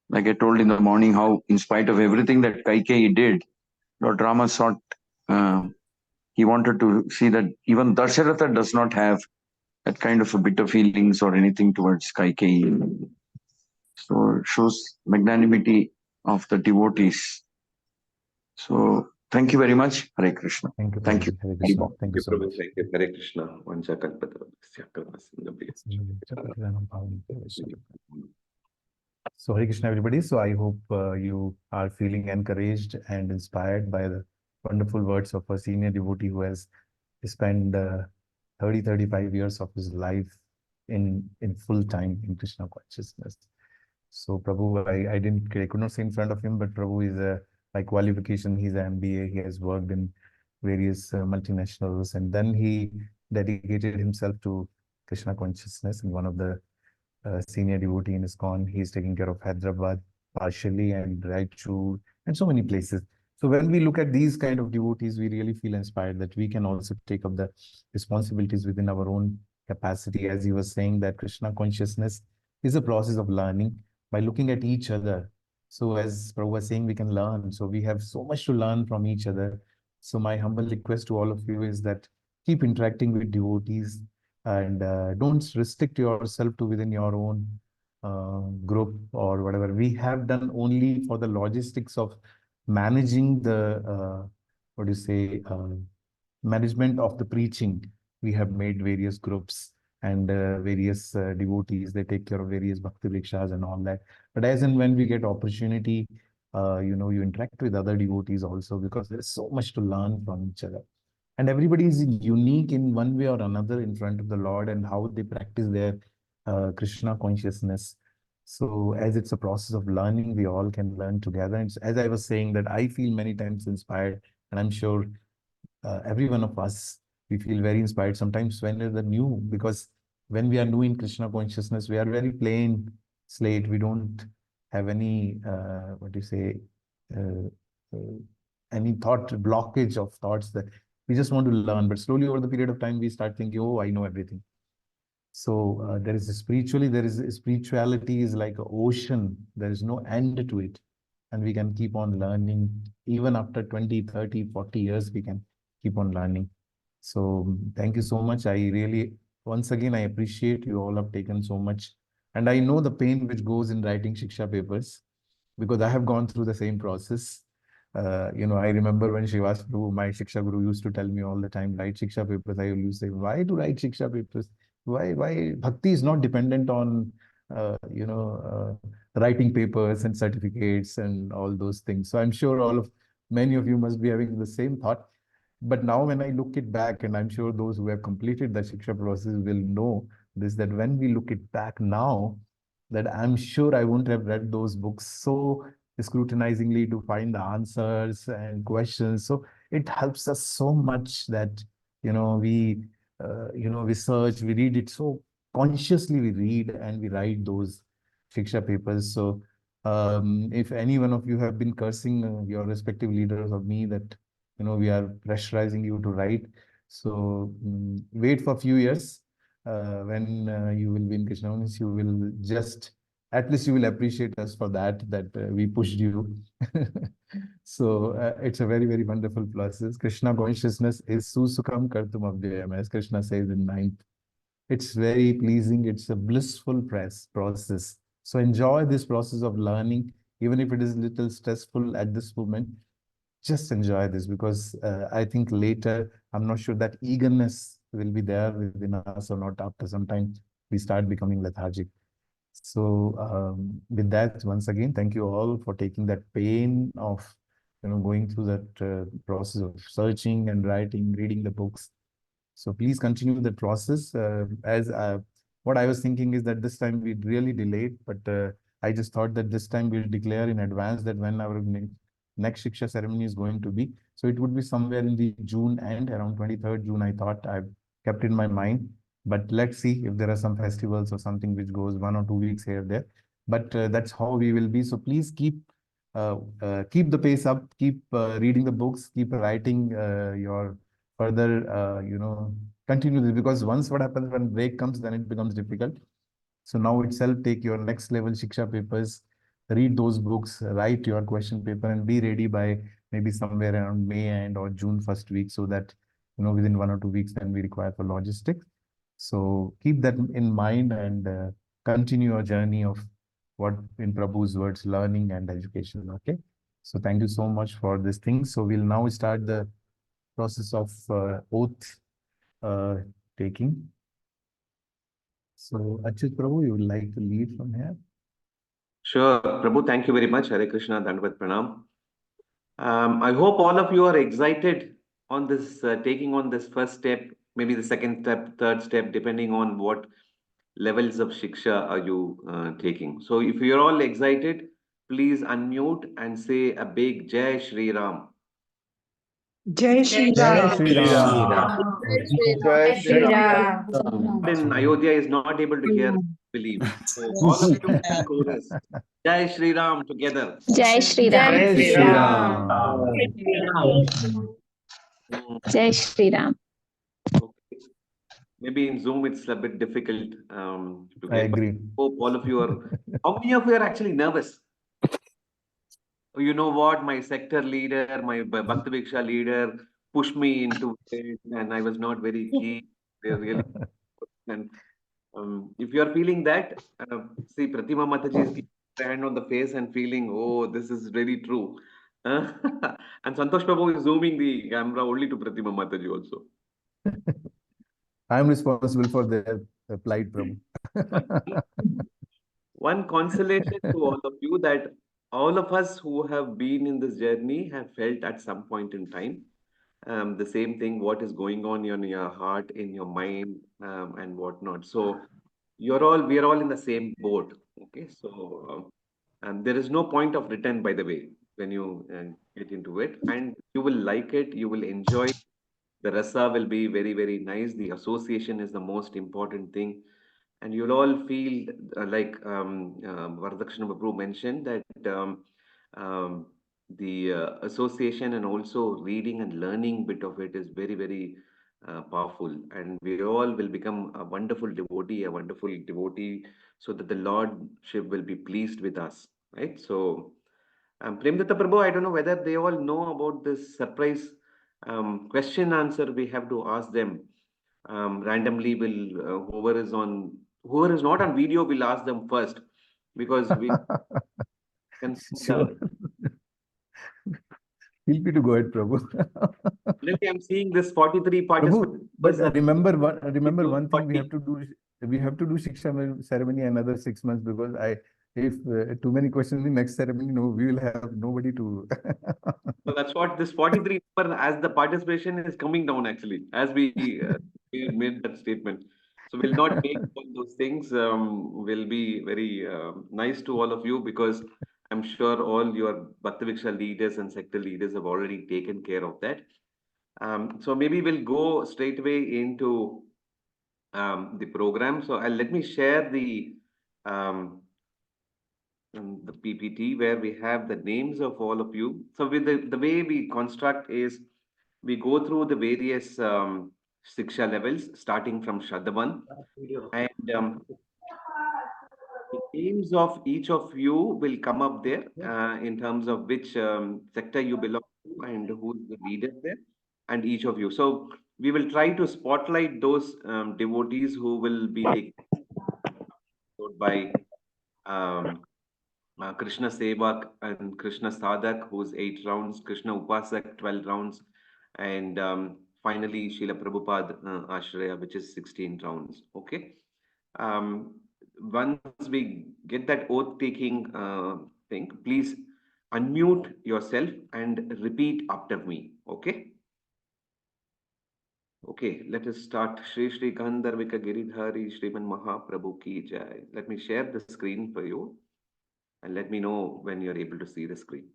Like I told in the morning, how in spite of everything that Kaikeyi did, Lord Rama sought, he wanted to see that even Dasharatha does not have that kind of a bitter feelings or anything towards Kaikeyi. So it shows magnanimity of the devotees. So thank you very much. Hare Krishna. Thank you, Thank you. Prabhuji. Hare Krishna. Hare Thank you so Prabhu. much. Thank you. Hare Krishna. Vancha kalpatarubhasya So Hare Krishna, everybody. So I hope you are feeling encouraged and inspired by the wonderful words of a senior devotee who has spent 30-35 years of his life in full time in Krishna consciousness. So Prabhu, I could not say in front of him, but Prabhu is by qualification, he's an MBA. He has worked in various multinationals, and then he dedicated himself to Krishna consciousness. And one of the senior devotee in ISKCON, he's taking care of Hyderabad partially and Raichur and so many places. So when we look at these kind of devotees, we really feel inspired that we can also take up the responsibilities within our own capacity. As he was saying, that Krishna consciousness is a process of learning by looking at each other. So as Prabhu was saying, we can learn. So we have so much to learn from each other. So my humble request to all of you is that keep interacting with devotees and don't restrict yourself to within your own group or whatever. We have done only for the logistics of managing the, what do you say, management of the preaching. We have made various groups and various devotees. They take care of various bhakti rikshas and all that. But as and when we get opportunity, you interact with other devotees also, because there's so much to learn from each other. And everybody is unique in one way or another in front of the Lord and how they practice their Krishna consciousness. So as it's a process of learning, we all can learn together. And as I was saying, that I feel many times inspired, and I'm sure every one of us, we feel very inspired sometimes when we're the new, because when we are new in Krishna consciousness, we are very plain slate. We don't have any, what do you say, uh, any thought blockage of thoughts that we just want to learn. But slowly over the period of time, we start thinking, oh, I know everything. So there is spirituality is like an ocean. There is no end to it. And we can keep on learning. Even after 20, 30, 40 years, we can keep on learning. So thank you so much. I really, once again, I appreciate you all have taken so much. And I know the pain which goes in writing Shiksha papers, because I have gone through the same process. I remember when Shivas Prabhu, my Shiksha Guru, used to tell me all the time, write Shiksha papers. I used to say, why to write Shiksha papers? Why Bhakti is not dependent on, writing papers and certificates and all those things. So I'm sure many of you must be having the same thought. But now when I look it back, and I'm sure those who have completed the Shiksha process will know this, that when we look it back now, that I'm sure I wouldn't have read those books so scrutinizingly to find the answers and questions. So it helps us so much that, we search, we read it so consciously, we read and we write those Shiksha papers. So if any one of you have been cursing your respective leaders or me that, we are pressurizing you to write. So wait for a few years. When you will be in Krishna consciousness, you will just, at least you will appreciate us for that we pushed you. So it's a very, very wonderful process. Krishna consciousness is susukam kartum abhyayam, as Krishna says in 9th. It's very pleasing. It's a blissful process. So enjoy this process of learning, even if it is a little stressful at this moment. Just enjoy this, because I think later, I'm not sure that eagerness will be there within us or not. After some time, we start becoming lethargic. So with that, once again, thank you all for taking that pain of going through that process of searching and writing, reading the books. So please continue the process. What I was thinking is that this time we really delayed, but I just thought that this time we'll declare in advance that when our next Shiksha ceremony is going to be. So it would be somewhere in the June end, around 23rd June, I thought. I've kept in my mind. But let's see if there are some festivals or something which goes 1 or 2 weeks here or there. But that's how we will be. So please keep the pace up, keep reading the books, keep writing your further, continue this, because once what happens when break comes, then it becomes difficult. So now itself, take your next level Shiksha papers, read those books, write your question paper, and be ready by maybe somewhere around May end or June first week, so that, within 1 or 2 weeks, then we require for logistics. So keep that in mind and continue your journey of what in Prabhu's words, learning and education. Okay. So thank you so much for this thing. So we'll now start the process of oath taking. So Achyut Prabhu, you would like to lead from here? Sure, Prabhu, thank you very much. Hare Krishna, Dandavat Pranam. I hope all of you are excited on this, taking on this first step, maybe the second step, third step, depending on what levels of Shiksha are you taking. So if you're all excited, please unmute and say a big Jai Shri Ram. Jai Shri Ram. Shri Ram. Jai Shri Ram. In Ayodhya is not able to hear, believe. So all of you in chorus. Jai Shri Ram together. Jai Shri Ram. Jai Shri Ram. Jai Shri Ram. Okay. Maybe in Zoom it's a bit difficult to I get. agree. Hope all of you are. How many of you are actually nervous? you know what, my sector leader, my Bhakti Viksha leader pushed me into it, and I was not very keen. They really, and if you are feeling that, see, Pratima Mataji is giving her hand on the face and feeling, oh, this is really true. And Santosh Prabhu is zooming the camera only to Pratima Mataji also. I am responsible for their plight, Prabhu. One consolation to all of you that all of us who have been in this journey have felt at some point in time the same thing, what is going on in your heart, in your mind, and whatnot. So we are all in the same boat. Okay, so and there is no point of return, by the way, when you get into it, and you will like it, you will enjoy. The rasa will be very, very nice. The association is the most important thing, and you'll all feel like Varadakshana Prabhu mentioned that the association and also reading and learning bit of it is very, very powerful, and we all will become a wonderful devotee, so that the Lordship will be pleased with us, right? So, Premdatta Prabhu, I don't know whether they all know about this surprise question answer we have to ask them. Randomly, will whoever is not on video, will ask them first, because we can see Sure. Feel free to go ahead, Prabhu. Already I'm seeing this 43 Prabhu, participants. but remember one thing, we have to do Shiksha ceremony another 6 months, because if too many questions in the next ceremony, no, we will have nobody to. So that's what this 43 number, as the participation is coming down, actually, as we made that statement. So we'll not make all those things. Will be very nice to all of you, because I'm sure all your Bhakti Viksha leaders and sector leaders have already taken care of that. So maybe we'll go straight away into the program. So let me share the PPT, where we have the names of all of you. So with the way we construct is, we go through the various Shiksha levels, starting from Shraddhavan, and the names of each of you will come up there in terms of which sector you belong to and who is the leader there, and each of you. So we will try to spotlight those devotees who will be taken by Krishna Sevak and Krishna Sadhak, who's 8 rounds, Krishna Upasak, 12 rounds, and finally Srila Prabhupada Ashraya, which is 16 rounds. Okay. Once we get that oath taking thing, please unmute yourself and repeat after me. Okay. Okay, let us start. Shri Shri Gandharvika Giridhari Shriman Mahaprabhu Ki Jai. Let me share the screen for you, and let me know when you're able to see the screen.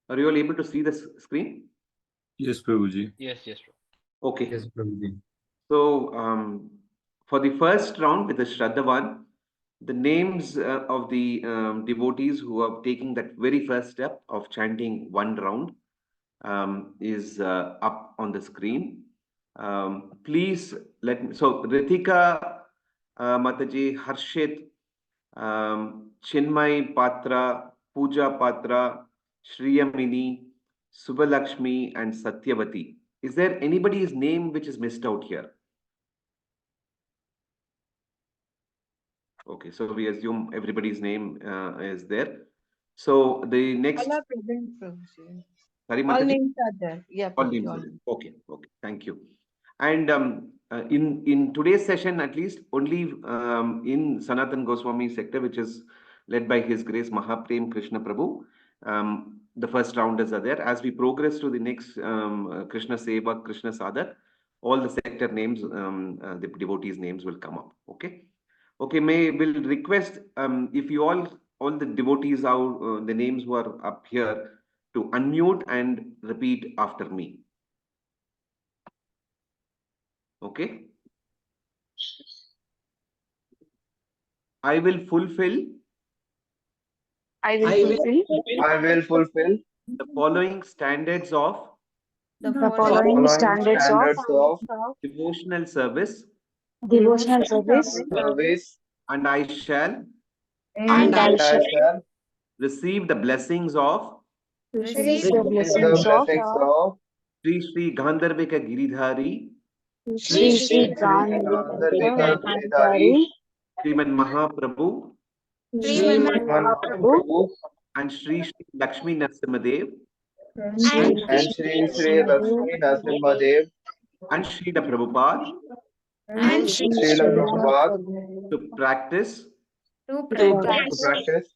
Are you all able to see the screen? Yes, Prabhuji. Yes, yes. Okay. Yes, Prabhuji. So, for the first round with the Shraddhavan, the names of the devotees who are taking that very first step of chanting one round is up on the screen. Please let me. So, Ritika Mataji, Harshit, Chinmay Patra, Pooja Patra, Shriyamini, Subhalakshmi, and Satyavati. Is there anybody's name which is missed out here? Okay, so we assume everybody's name is there. So the next. All are present, Prabhuji. Sorry, All Mataji? names are there. Yeah, All Prabhuji, names all are there. names. Okay, okay, thank you. And in today's session, at least, only in Sanatan Goswami sector, which is led by His Grace Mahaprem Krishna Prabhu, the first rounders are there. As we progress to the next Krishna Seva, Krishna Sadhak, all the sector names, the devotees' names will come up. Okay. Okay, will request if you all the devotees are the names who are up here to unmute and repeat after me. Okay. I will fulfill. I will fulfill The following standards of the The following standards of devotional service devotional service, service, and I shall and I shall receive the blessings of receive receive the the blessings of blessings of Sri Sri Gandharvika Giridhari, Sri Sri Gandharvika Gandharvika Giridhari, Sriman Mahaprabhu, Sriman Mahaprabhu, Mahaprabhu, and Sri Sri Lakshmi Narasimhadev, and Sri Sri Lakshmi Narasimhadev, and Srila Prabhupada and Sri Srila Prabhupada to practice to to practice practice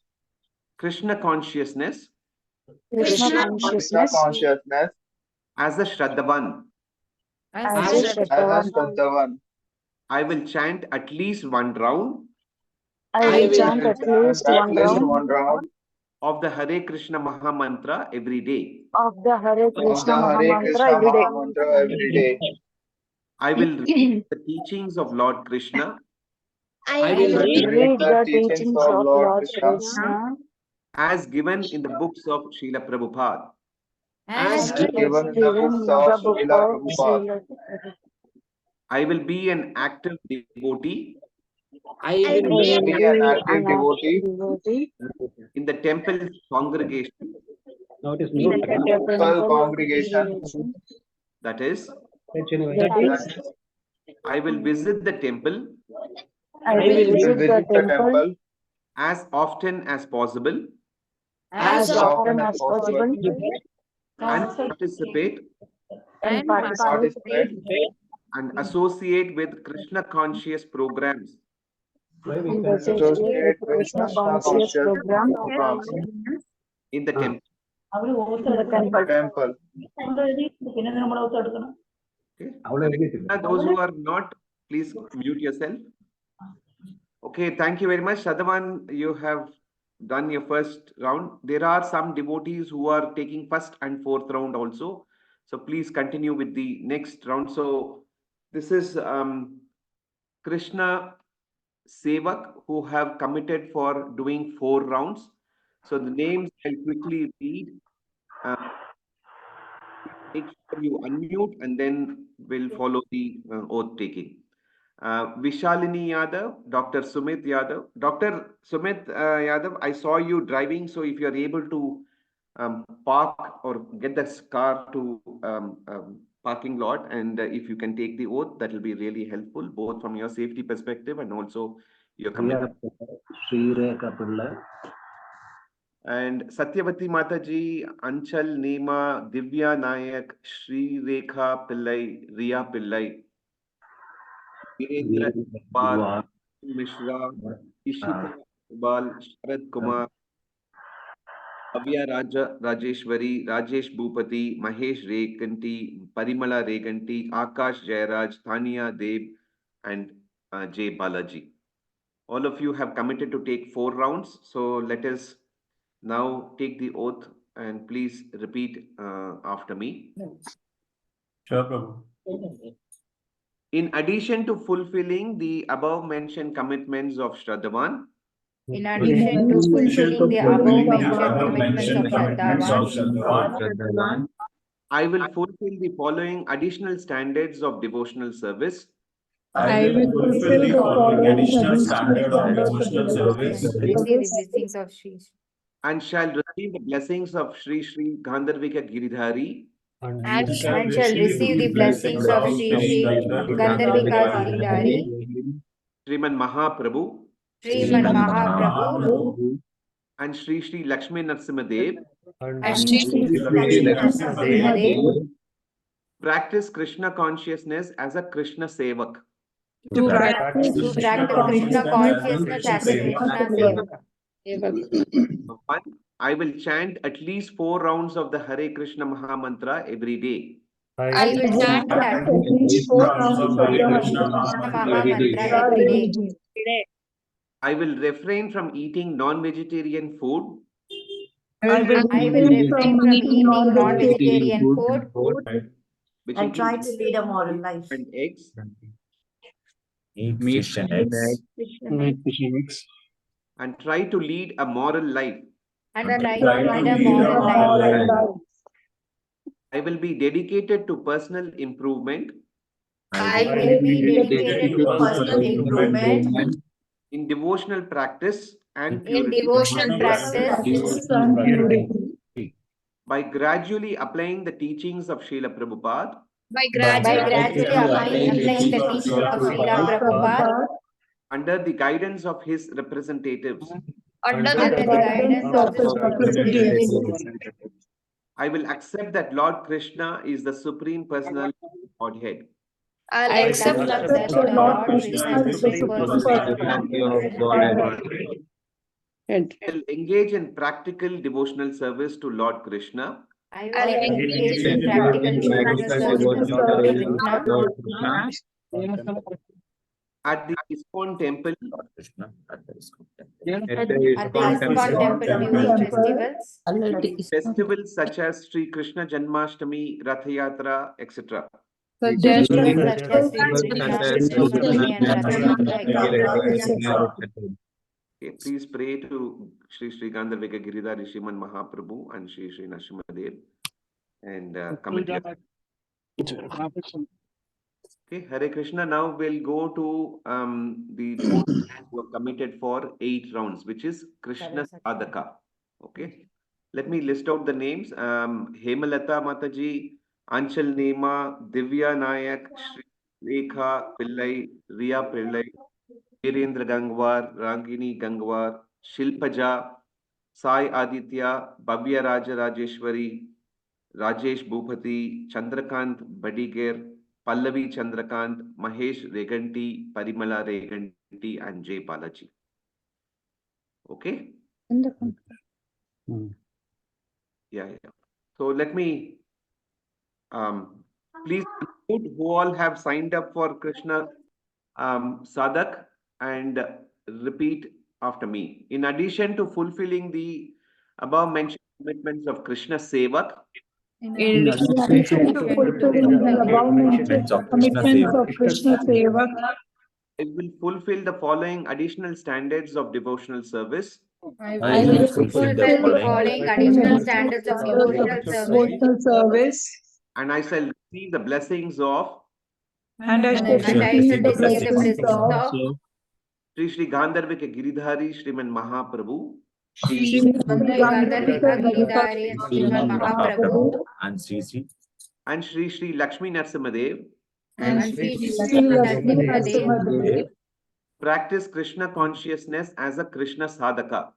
Krishna consciousness Krishna Krishna consciousness consciousness as a Shraddhavan. as a as a Shraddhavan. Shraddhavan. I will chant at least one round I will chant at least one round one round of the Hare Krishna Maha Mantra every day. of the Hare of Krishna the Maha Hare Mantra Krishna every day. Maha Mantra every day. I will read the teachings of Lord Krishna I will read the teachings of Lord Krishna Krishna as given in the books of Srila Prabhupada. as given in the given books in of the book Srila of Prabhupada. Srila. I will be an active devotee I will be an active devotee devotee in the temple congregation, in the temple congregation. that is, that is, I will visit the temple I will visit the temple as often as possible as often as possible and participate and participate and associate with Krishna conscious programs and associate with Krishna conscious program in the temple. in the temple. Okay. Those who are not, please mute yourself. Okay, thank you very much. Shadavan, you have done your first round. There are some devotees who are taking first and fourth round also. So please continue with the next round. So this is Krishna Sevak who have committed for doing 4 rounds. So the names I'll quickly read. Make sure you unmute and then we'll follow the oath taking. Vishalini Yadav, Dr. Sumit Yadav. Dr. Sumit Yadav, I saw you driving, so if you're able to park or get this car to parking lot, and if you can take the oath, that will be really helpful, both from your safety perspective and also your commitment. And Satyavati Mataji, Anchal Nema, Divya Nayak, Sri Rekha Pillai, Riya Pillai, Virendra Pal, Mishra, Ishita Bal, Sharad Kumar, Avya Raja, Rajeshwari, Rajesh Bhupati, Mahesh Reganti, Parimala Reganti, Akash Jairaj, Thania Deb, and J. Balaji. All of you have committed to take 4 rounds. So let us now take the oath and please repeat after me. Sure, Prabhu. In addition to fulfilling the above mentioned commitments of Shraddhavan, in addition to fulfilling the above mentioned commitments of Shraddhavan, I will fulfill the following additional standards of devotional service. I will fulfill the following additional standard of devotional service receive the blessings of Shri and shall receive the blessings of Sri Sri Gandharvika Giridhari and shall receive the blessings of Shri Sri Gandharvika Giridhari, Sriman Mahaprabhu Sriman Mahaprabhu, and Sri Sri Lakshmi Narasimhadev and Sri Sri Lakshmi Narasimhadev, practice Krishna consciousness as a Krishna Sevak. to practice Krishna consciousness as a Krishna Sevaka. One, I will chant at least 4 rounds of the Hare Krishna Maha Mantra every day. I will chant at least 4 rounds of the Hare Krishna Maha Mantra every day. I will refrain from eating non-vegetarian food. I will refrain from eating non-vegetarian food Which and try to includes lead a moral life. and eggs. Meat, fish, and eggs. And try to lead a moral life. and try to lead a moral life. I will be dedicated to personal improvement. I will be dedicated to personal improvement in devotional practice and in purity devotional practice and purity. by gradually applying the teachings of Srila Prabhupada by gradually applying the teachings of Srila Prabhupada under the guidance of his representatives. under the guidance of his representatives. I will accept that Lord Krishna is the Supreme Personality of Godhead. I accept that the Lord Krishna is the Supreme Personality of Godhead. I will engage in practical devotional service to Lord Krishna. I will engage in practical devotional service to Lord Krishna At the ISKCON temple Lord Krishna at the ISKCON temple. at the ISKCON temple during festivals. Festivals such as Sri Krishna Janmashtami, Ratha Yatra, etc. Festivals such as Sri Krishna Janmashtami and Ratha Yatra, etc. Okay, please pray to Sri Gandharvika Giridhari Sriman Mahaprabhu and Sri Nrsimhadev and commit your... Okay, Hare Krishna. Now we'll go to the devotees who are committed for 8 rounds, which is Krishna Sadhaka. Okay, let me list out the names. Hemalata Mataji, Anchal Nema, Divya Nayak, Sri Rekha Pillai, Riya Pillai, Virendra Gangwar, Rangini Gangwar, Shilpaja, Sai Aditya, Bhavya Raja Rajeshwari, Rajesh Bhupati, Chandrakant Badigir, Pallavi Chandrakant, Mahesh Reganti, Parimala Reganti, and Jay Balaji. Okay? Yeah. So let me please include who all have signed up for Krishna Sadhak and repeat after me. In addition to fulfilling the above mentioned commitments of Krishna Sevak, In addition to fulfilling the above mentioned commitments of Krishna Seva, I will fulfill the following additional standards of devotional service. I will fulfill the following additional standards of devotional service. And I shall receive the blessings of and I shall And I receive shall the receive the blessings blessings of Sri Sri Gandharvika Giridhari Sriman Mahaprabhu, Shri Gandharvika Giridhari and Sriman Mahaprabhu and Sri and Sri Sri Lakshmi Nrsimhadev and Sri Lakshmi Nrsimhadev Nrsimhadev practice Krishna consciousness as a Krishna Sadhaka.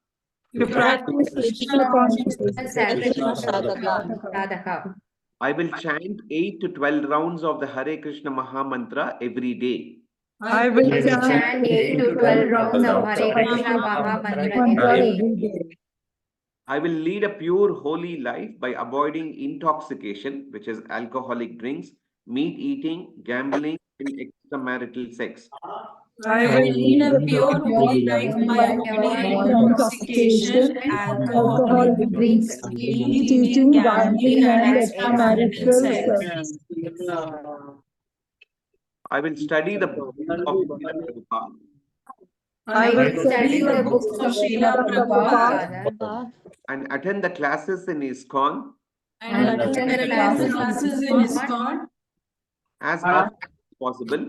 to practice Krishna consciousness as Krishna Sadhaka. I will chant 8 to 12 rounds of the Hare Krishna Maha Mantra every day. I will chant 8 to 12 rounds of Hare Krishna Maha Mantra every day. I will lead a pure holy life by avoiding intoxication, which is alcoholic drinks, meat eating, gambling, and extramarital sex. I will lead a pure holy life by avoiding intoxication, alcohol drinks, meat eating, gambling, and extramarital sex. I will study the book of Srila Prabhupada. I will study the books of Srila Prabhupada And attend the classes in ISKCON And attend the classes in ISKCON as often as possible.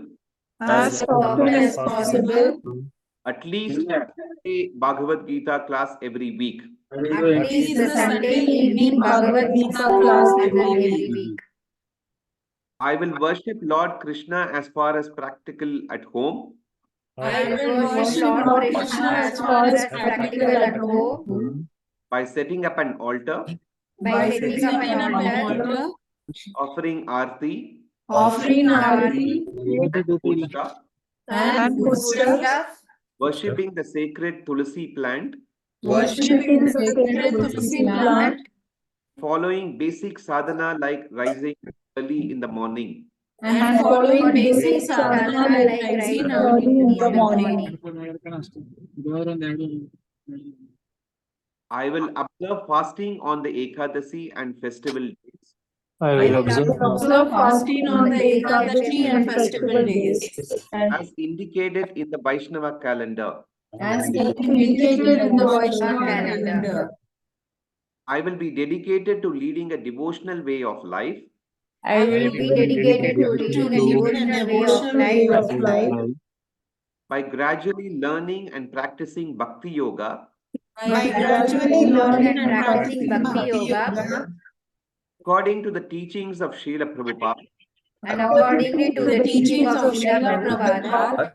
as often as possible. At least a Bhagavad Gita class every week. At least the Sunday evening Bhagavad Gita class every week. I will worship Lord Krishna as far as practical at home. I will worship Lord Krishna as far as practical at home By setting up an altar, by setting up an altar, offering arti, offering arati puja, and food stuff, worshipping the sacred tulsi plant, worshipping the sacred tulsi plant, following basic sadhana like rising early in the morning. and following basic sadhana like rising early in the morning. I will observe fasting on the Ekadasi and festival days. I will observe fasting on the Ekadashi and festival days as indicated in the Vaishnava calendar. As indicated in the Vaishnava calendar. I will be dedicated to leading a devotional way of life. I will be dedicated to leading a devotional way of life. By gradually learning and practicing Bhakti Yoga By gradually learning and practicing Bhakti Yoga according to the teachings of Srila Prabhupada and accordingly to the teachings of Srila Prabhupada,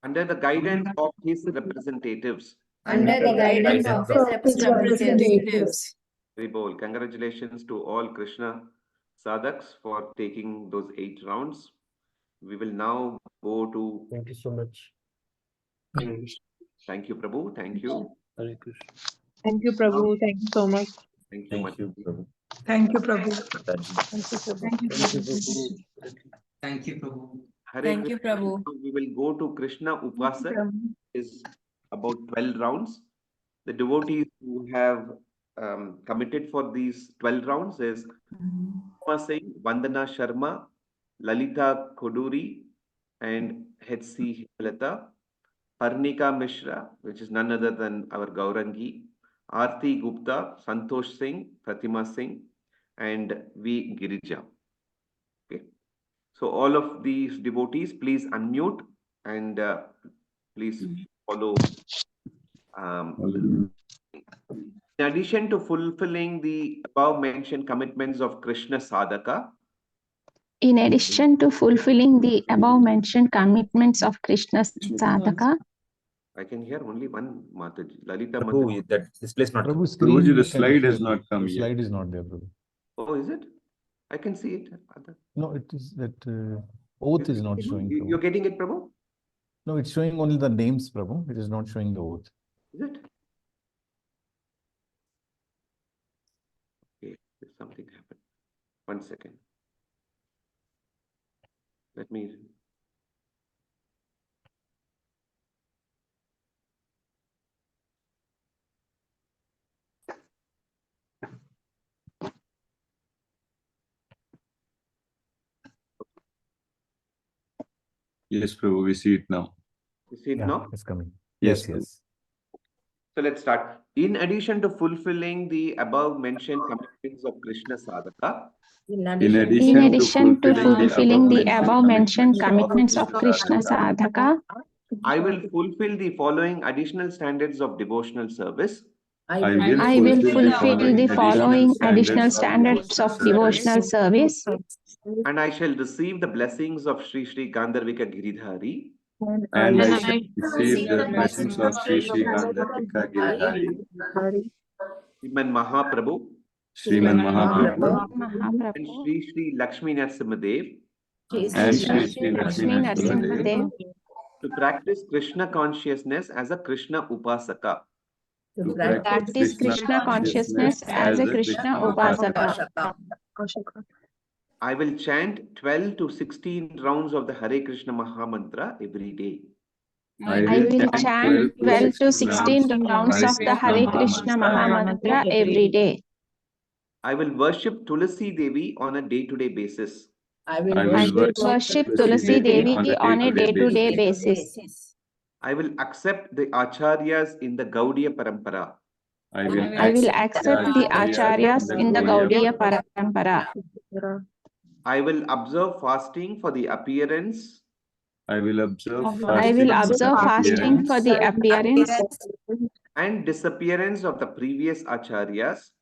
under the guidance of his representatives. under the guidance of his representatives. Very bold. Congratulations to all Krishna sadhaks for taking those 8 rounds. We will now go to. Thank you so much. Thank you, Prabhu. Thank you. Hare Krishna. Thank you, Prabhu. Thank you so much. Thank you, Thank you, Prabhu. Thank you, Prabhu. Thank you, Prabhu. Hare Thank you, Krishna. Prabhu. Now we will go to Krishna Upasak. Is about 12 rounds. The devotees who have committed for these 12 rounds is Singh, Vandana Sharma, Lalita Koduri, and H.C. Himalata, Parnika Mishra, which is none other than our Gaurangi, Aarti Gupta, Santosh Singh, Pratima Singh, and V. Girija. Okay. So all of these devotees, please unmute and please follow. In addition to fulfilling the above mentioned commitments of Krishna Sadhaka, in addition to fulfilling the above mentioned commitments of Krishna Sadhaka, I can hear only one Mataji, Lalita Prabhu, Mataji. that display is not. Prabhu, screen, Prabhuji, the you can slide has share. not come The yet. slide is not there, Prabhu. Oh, is it? I can see it. No, it is that oath is not showing. You're Prabhu. getting it, Prabhu? No, it's showing only the names, Prabhu. It is not showing the oath. Is it? Okay, something happened. 1 second. Let me. Yes, Prabhu, we see it now. You see it Yeah, now? it's coming. Yes, Yes, yes. So let's start. In addition to fulfilling the above mentioned commitments of Krishna Sadhaka, In in addition to fulfilling the above mentioned commitments of Krishna Sadhaka, I will fulfill the following additional standards of devotional service. I will fulfill the following additional standards of devotional service, And I shall receive the blessings of Sri Sri Gandharvika Giridhari. And I shall receive the blessings of Sri Sri Gandharvika Giridhari, Sriman Mahaprabhu, Sriman Mahaprabhu, and Mahaprabhu, Sri Sri Lakshmi Narasimhadev and Sri Sri Lakshmi Lakshmi Narasimhadev, Narasimhadev to practice Krishna consciousness as a Krishna Upasaka. to practice Krishna consciousness as a Krishna Upasaka. I will chant 12 to 16 rounds of the Hare Krishna Mahamantra every day. I will chant 12 to 16 rounds of the Hare Krishna Mahamantra every day. I will worship Tulasi Devi on a day-to-day basis. I I will worship Tulasi Devi on a day-to-day basis. I will accept the acharyas in the Gaudiya Parampara. I will I will accept the acharyas in the Gaudiya Parampara. I will observe fasting for the appearance I will observe I will observe fasting for the appearance and disappearance of the previous acharyas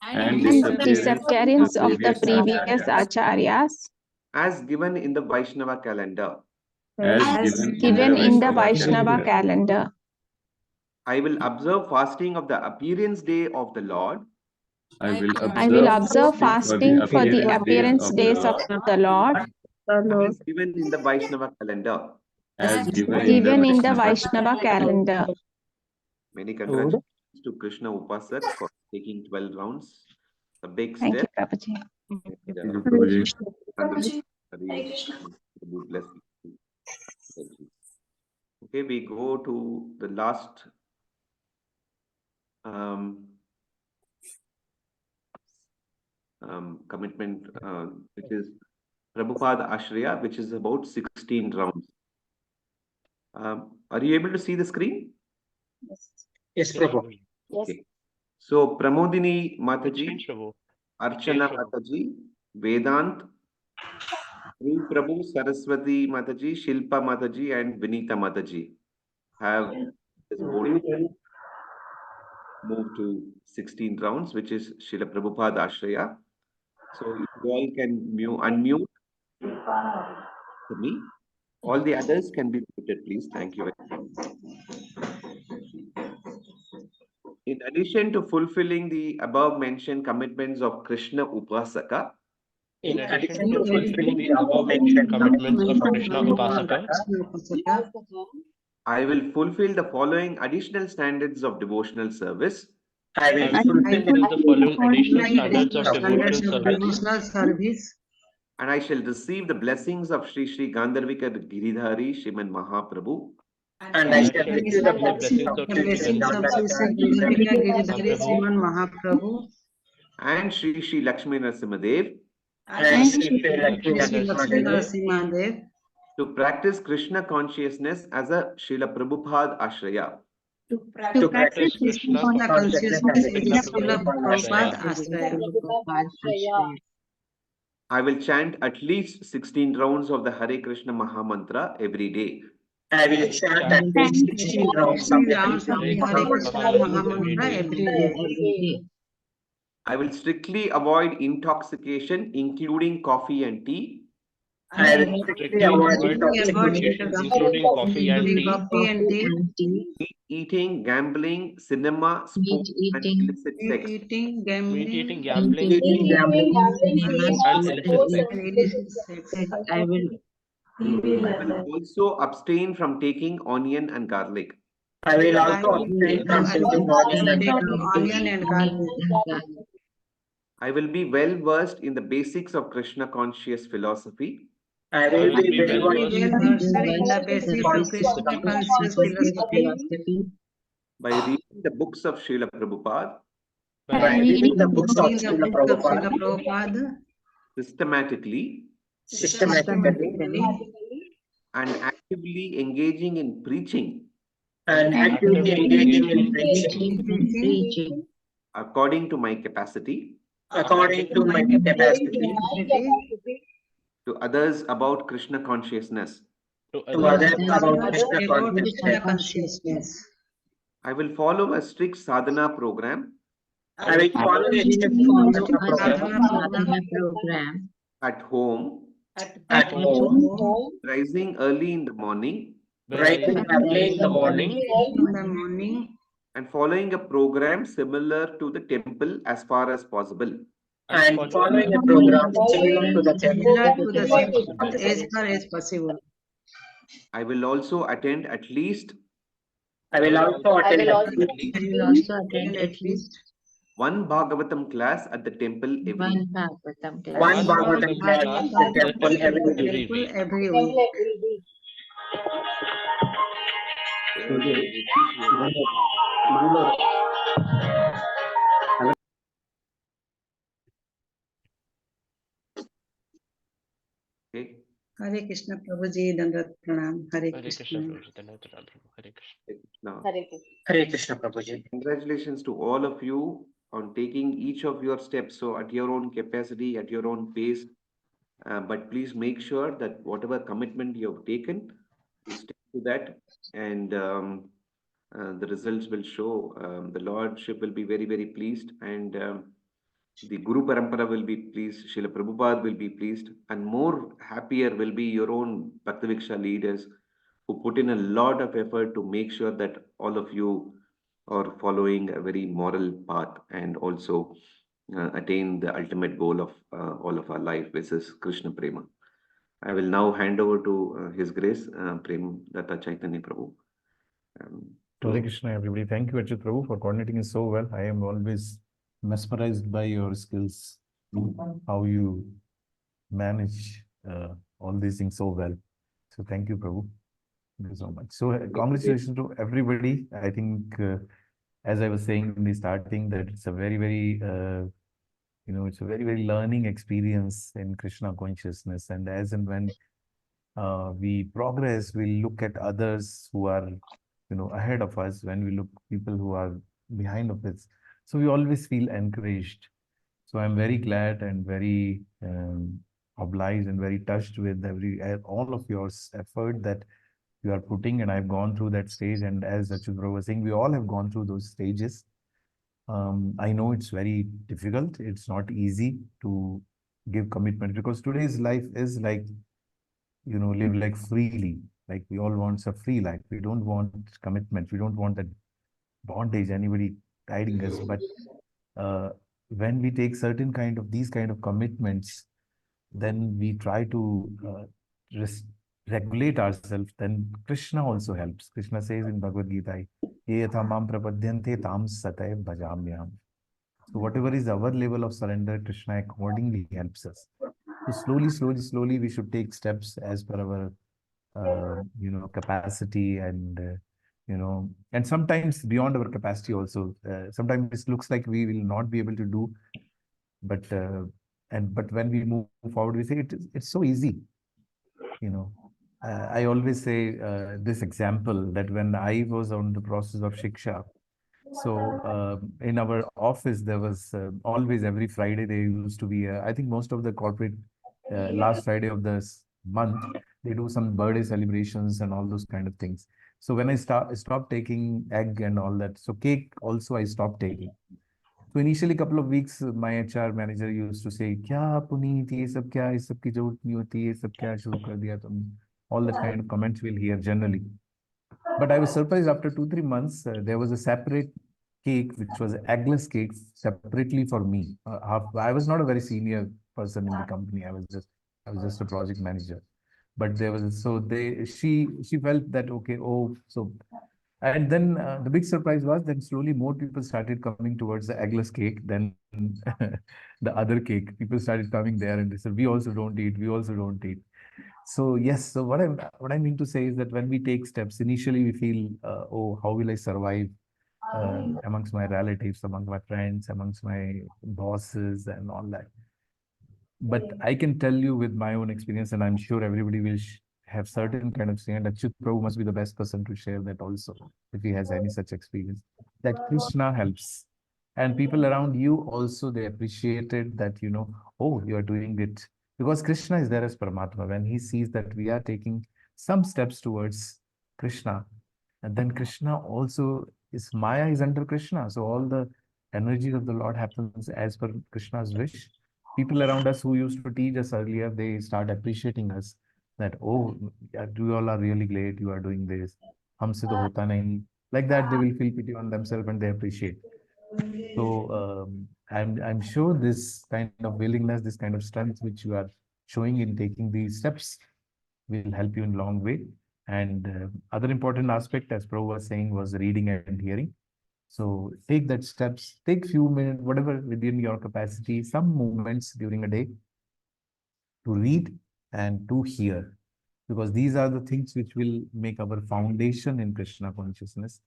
and and disappearance of the previous acharyas as given in the Vaishnava calendar. as given in the Vaishnava calendar. I will observe fasting of the appearance day of the Lord I I will observe fasting for the appearance days of the Lord as given in the Vaishnava calendar. as given in the Vaishnava calendar. Many congratulations to Krishna Upasak for taking 12 rounds. A big Thank you, step. Prabhuji. Bless you. Okay, we go to the last commitment, which is Prabhupada Ashraya, which is about 16 rounds. Are you able to see the screen? Yes, Prabhu. Okay. So Pramodini Mataji, Prabhu. Archana Mataji, Vedant, Prabhu, Saraswati Mataji, Shilpa Mataji, and Vinita Mataji have this board moved to 16 rounds, which is Srila Prabhupada Ashraya. So if you all can unmute for me. All the others can be muted, please. Thank you very much. In addition to fulfilling the above mentioned commitments of Krishna Upasaka, in addition to fulfilling the above mentioned commitments of Krishna Upasaka, I will fulfill the following additional standards of devotional service. I will fulfill the following additional standards of devotional service. And I shall receive the blessings of Sri Sri Gandharvika Giridhari Shriman Mahaprabhu. And I shall receive the blessings of Sri Gandharvika Giridhari Shriman Mahaprabhu. And Sri Sri Lakshmi Narasimhadev. And Sri Lakshmi Narasimhadev. To practice Krishna consciousness as a Srila Prabhupada Ashraya. To practice Krishna consciousness as a Srila Prabhupada Ashraya. I will chant at least 16 rounds of the Hare Krishna Maha Mantra every day. I will chant at least 16 rounds of the Hare Krishna Maha Mantra every day. I will strictly avoid intoxication, including coffee and tea. I will strictly avoid intoxication, including coffee and tea. Meat eating, gambling, cinema, sports, and illicit sex. Meat eating, gambling, and illicit sex. I will also abstain from taking onion and garlic. I will also abstain from taking onion and garlic. I will be well versed in the basics of Krishna conscious philosophy. I will be well versed in the basics of Krishna conscious philosophy. By reading the books of Srila Prabhupada. By reading the books of Srila Prabhupada. Systematically. And actively engaging in preaching. According to my capacity. To others about Krishna consciousness. I will follow a strict sadhana program. At home. Rising early in the morning. And following a program similar to the temple as far as possible. And following a program similar to the temple as far as possible. I will also attend at least one Bhagavatam class at the temple every week. One Bhagavatam class at the temple every week. Okay. Hare Krishna Prabhuji, Dandavat Pranam. Hare Krishna. Hare Krishna Prabhuji. Congratulations to all of you on taking each of your steps. So at your own capacity, at your own pace. But please make sure that whatever commitment you have taken, you stick to that. And the results will show. The Lordship will be very, very pleased. And the Guru Parampara will be pleased, Srila Prabhupada will be pleased, and more happier will be your own Bhaktiviksha leaders who put in a lot of effort to make sure that all of you are following a very moral path and also attain the ultimate goal of all of our life, which is Krishna Prema. I will now hand over to His Grace, Prem Datta Chaitanya Prabhu. Hare Krishna, everybody. Thank you, Achyut Prabhu, for coordinating it so well. I am always mesmerized by your skills, how you manage all these things so well. So thank you, Prabhu. Thank you so much. So congratulations to everybody. I think, as I was saying in the starting, that it's a very, very, it's a very, very learning experience in Krishna consciousness. And as and when we progress, we look at others who are, ahead of us, when we look people who are behind of us. So we always feel encouraged. So I'm very glad and very obliged and very touched with all of your effort that you are putting, and I've gone through that stage. And as Achyut Prabhu was saying, we all have gone through those stages. I know it's very difficult. It's not easy to give commitment, because today's life is like, live like freely. Like we all want a free life. We don't want commitment. We don't want that bondage, anybody guiding us. But when we take these kind of commitments, then we try to regulate ourselves. Then Krishna also helps. Krishna says in Bhagavad Gita, "Ye yatha mam prapadyante tam sataya bhajamyam." So whatever is our level of surrender, Krishna accordingly helps us. So slowly, we should take steps as per our, capacity, and and sometimes beyond our capacity also. Sometimes it looks like we will not be able to do, but when we move forward, we say it's so easy. I always say this example, that when I was on the process of Shiksha, so in our office, there was always every Friday, there used to be, I think most of the corporate, last Friday of the month, they do some birthday celebrations and all those kind of things. So when I stopped taking egg and all that, so cake also I stopped taking. So initially, couple of weeks, my HR manager used to say, "Kya Puneet, ye sab kya, is sab ki zarurat nahi hoti, ye sab kya shuru kar diya tum?" All that kind of comments we'll hear generally. But I was surprised, after 2-3 months, there was a separate cake, which was eggless cake separately for me. I was not a very senior person in the company. I was just a project manager. But there was, so she felt that, okay, oh, so, and then the big surprise was that slowly more people started coming towards the eggless cake than the other cake. People started coming there and they said, "We also don't eat. We also don't eat." So yes, so what I mean to say is that when we take steps, initially we feel, oh, how will I survive amongst my relatives, among my friends, amongst my bosses, and all that. But I can tell you with my own experience, and I'm sure everybody will have certain kind of saying, and Achyut Prabhu must be the best person to share that also, if he has any such experience, that Krishna helps. And people around you also, they appreciated that, oh, you are doing it. Because Krishna is there as Paramatma. When he sees that we are taking some steps towards Krishna, and then Krishna also is, Maya is under Krishna. So all the energies of the Lord happens as per Krishna's wish. People around us who used to teach us earlier, they start appreciating us, that, oh, you all are really great, you are doing this. Humse to hota nahi. Like that, they will feel pity on themselves and they appreciate. So I'm sure this kind of willingness, this kind of strength which you are showing in taking these steps will help you in a long way. And other important aspect, as Prabhu was saying, was reading and hearing. So take that steps, take few minutes, whatever within your capacity, some moments during a day to read and to hear, because these are the things which will make our foundation in Krishna consciousness.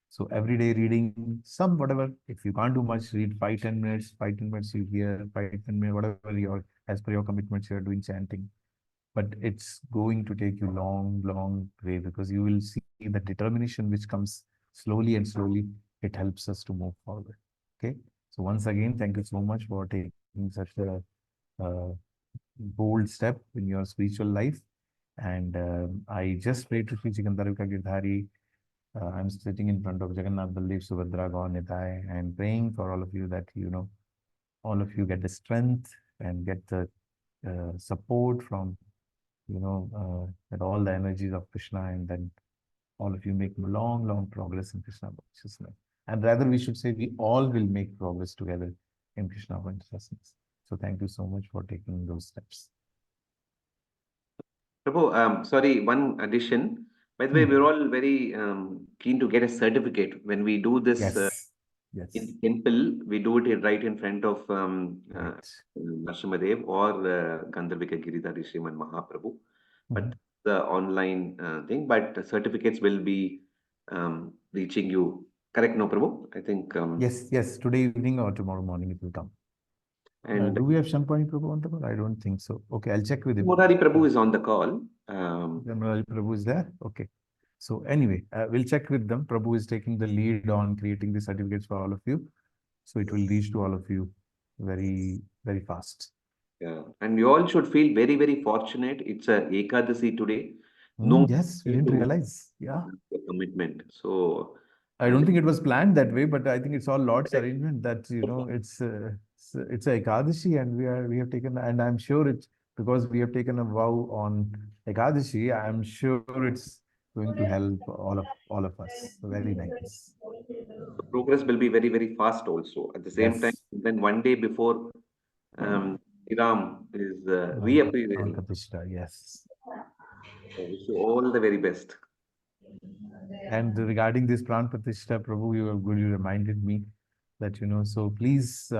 So every day reading some, whatever, if you can't do much, read 5-10 minutes, 5-10 minutes you hear, 5-10 minutes, whatever as per your commitments you are doing chanting. But it's going to take you long way, because you will see the determination which comes slowly and slowly. It helps us to move forward. Okay. So once again, thank you so much for taking such a bold step in your spiritual life. And I just pray to Sri Sikandarika Girdhari. I'm sitting in front of Jagannath, Baldev, Subhadra, Gaur, Nitai, and praying for all of you that, all of you get the strength and get the support from, that all the energies of Krishna, and then all of you make long progress in Krishna consciousness. And rather, we should say we all will make progress together in Krishna consciousness. So thank you so much for taking those steps. Prabhu, sorry, one addition. By the way, we're all very keen to get a certificate when we do this. Yes. In temple, we do it right in front of Nrsimhadev or Gandharvika Giridhari Sriman Mahaprabhu. But the online thing, but certificates will be reaching you. Correct, no, Prabhu? I think. Yes. Today evening or tomorrow morning it will come. And do we have Shampani Prabhu on the call? I don't think so. Okay, I'll check with him. Murari Prabhu is on the call. Murari Prabhu is there? Okay. So anyway, we'll check with them. Prabhu is taking the lead on creating the certificates for all of you. So it will reach to all of you very fast. Yeah, and you all should feel very, very fortunate. It's a Ekadasi today. No Yes, we didn't realize. Yeah. commitment. So I don't think it was planned that way, but I think it's all Lord's correct. arrangement that, it's a Ekadashi and we have taken, and I'm sure it's because we have taken a vow on Ekadashi, I'm sure it's going to help all of us. Very nice. the progress will be very, very fast also. At the same time, Yes. then one day before Ram is Pran reappearing. Pratishtha, yes. So wish you all the very best. And regarding this Pran Pratishtha, Prabhu, you reminded me that, so please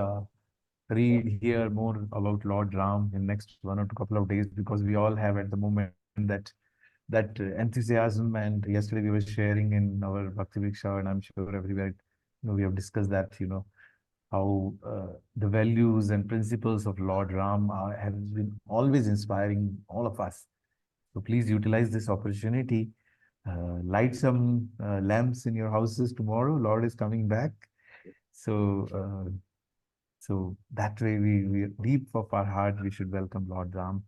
read here more about Lord Ram in next 1 or 2 couple of days, because we all have at the moment that enthusiasm. And yesterday we were sharing in our Bhakti Viksha, and I'm sure everywhere, we have discussed that, how the values and principles of Lord Ram have been always inspiring all of us. So please utilize this opportunity. Light some lamps in your houses tomorrow. Lord is coming back. So that way we deep of our heart, we should welcome Lord Ram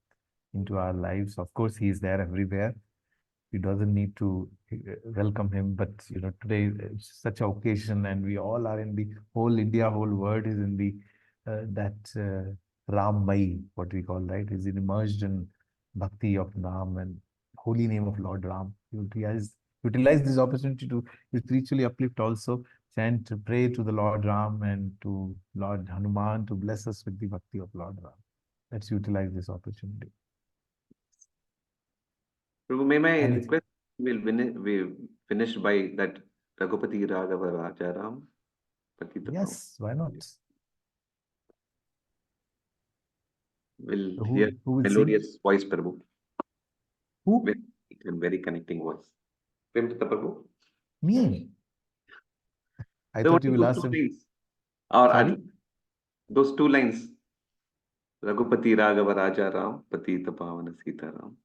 into our lives. Of course, he is there everywhere. We doesn't need to welcome him, but today it's such an occasion, and we all are in the whole India, whole world is in the Rammai, what we call, right, is immersed in bhakti of Ram and holy name of Lord Ram. Utilize this opportunity to spiritually uplift also, chant, pray to the Lord Ram and to Lord Hanuman to bless us with the bhakti of Lord Ram. Let's utilize this opportunity. Prabhu, may my Anything. request we finish by that Raghupati Raghava Rajaram? Yes, why not? We'll So hear who will sing? melodious voice, Prabhu. Who? Very connecting voice. Premchita Prabhu. Me. I No, thought you only will those ask two him. lines. Or Sorry? those 2 lines. Raghupati Raghava Rajaram, Patita Pavana Sitaram.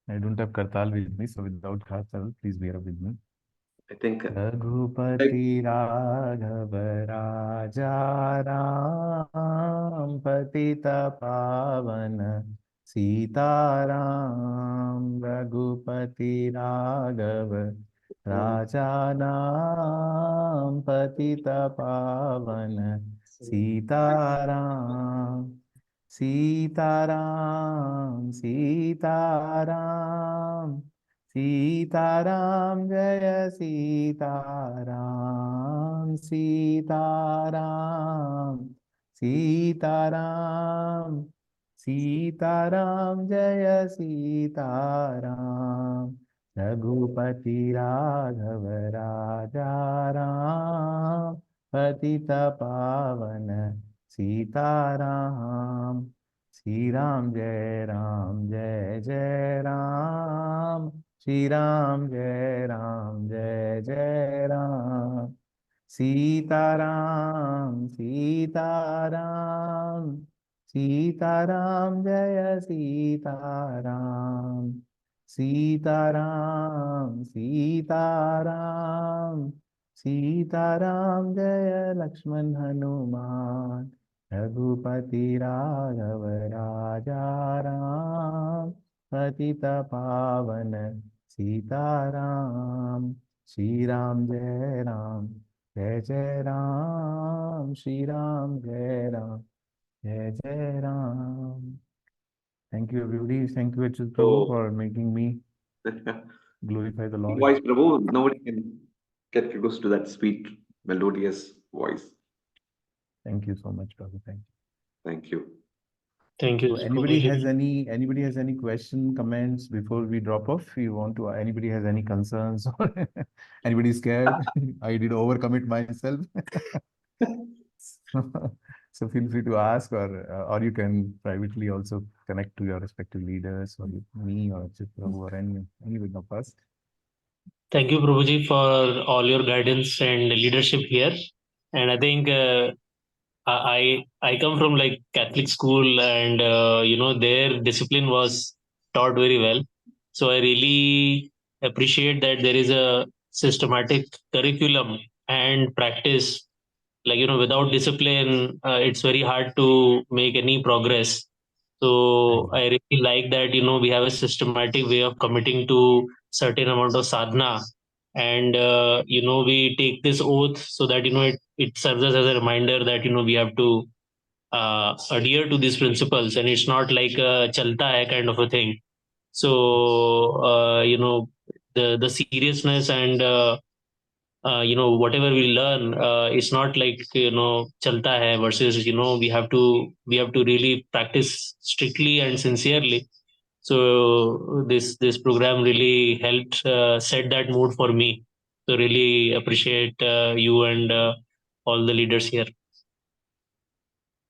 I don't have Kartal with me, so without Kartal, please bear up with me. I think Raghupati Raghav Raja Ram, Patita Pavana Sitaram. Raghupati Raghav Raja Ram, Patita Pavana Sitaram. Sitaram, Sitaram, Sitaram, Jaya Sitaram, Sitaram, Sitaram, Sitaram, Jaya Sitaram, Raghupati Raghav Raja Ram, Patita Pavana Sitaram. Shri Ram Jai Ram Jai Jai Ram, Shri Ram Jai Ram Jai Jai Ram, Sitaram Sitaram, Sitaram Jaya Sitaram, Sitaram Sitaram, Sitaram Jaya Lakshman Hanuman, Raghupati Raghav Raja Ram, Patita Pavana Sitaram, Shri Ram Jai Ram Jai Jai Ram, Shri Ram Jai Ram Jai Jai Ram. Thank you, everybody. Thank you, Achyut Prabhu, for making me glorify the Lord. voice, Prabhu. Nobody can get close to that sweet, melodious voice. Thank you so much, Prabhu. Thank you. Thank you. Thank you. So anybody has any question, comments before we drop off? You want to? Anybody has any concerns or anybody scared? I did overcommit myself. So feel free to ask, or you can privately also connect to your respective leaders, or me, or Achyut Prabhu, or any one of us. Thank you, Prabhuji, for all your guidance and leadership here. And I think I come from like Catholic school, and their discipline was taught very well. So I really appreciate that there is a systematic curriculum and practice. Like without discipline, it's very hard to make any progress. So I really like that, we have a systematic way of committing to certain amount of sadhana. And, we take this oath so that, it serves us as a reminder that, we have to adhere to these principles, and it's not like a chalta hai kind of a thing. So, the seriousness and, whatever we learn, it's not like, chalta hai versus, we have to really practice strictly and sincerely. So this program really helped set that mood for me. So really appreciate you and all the leaders here.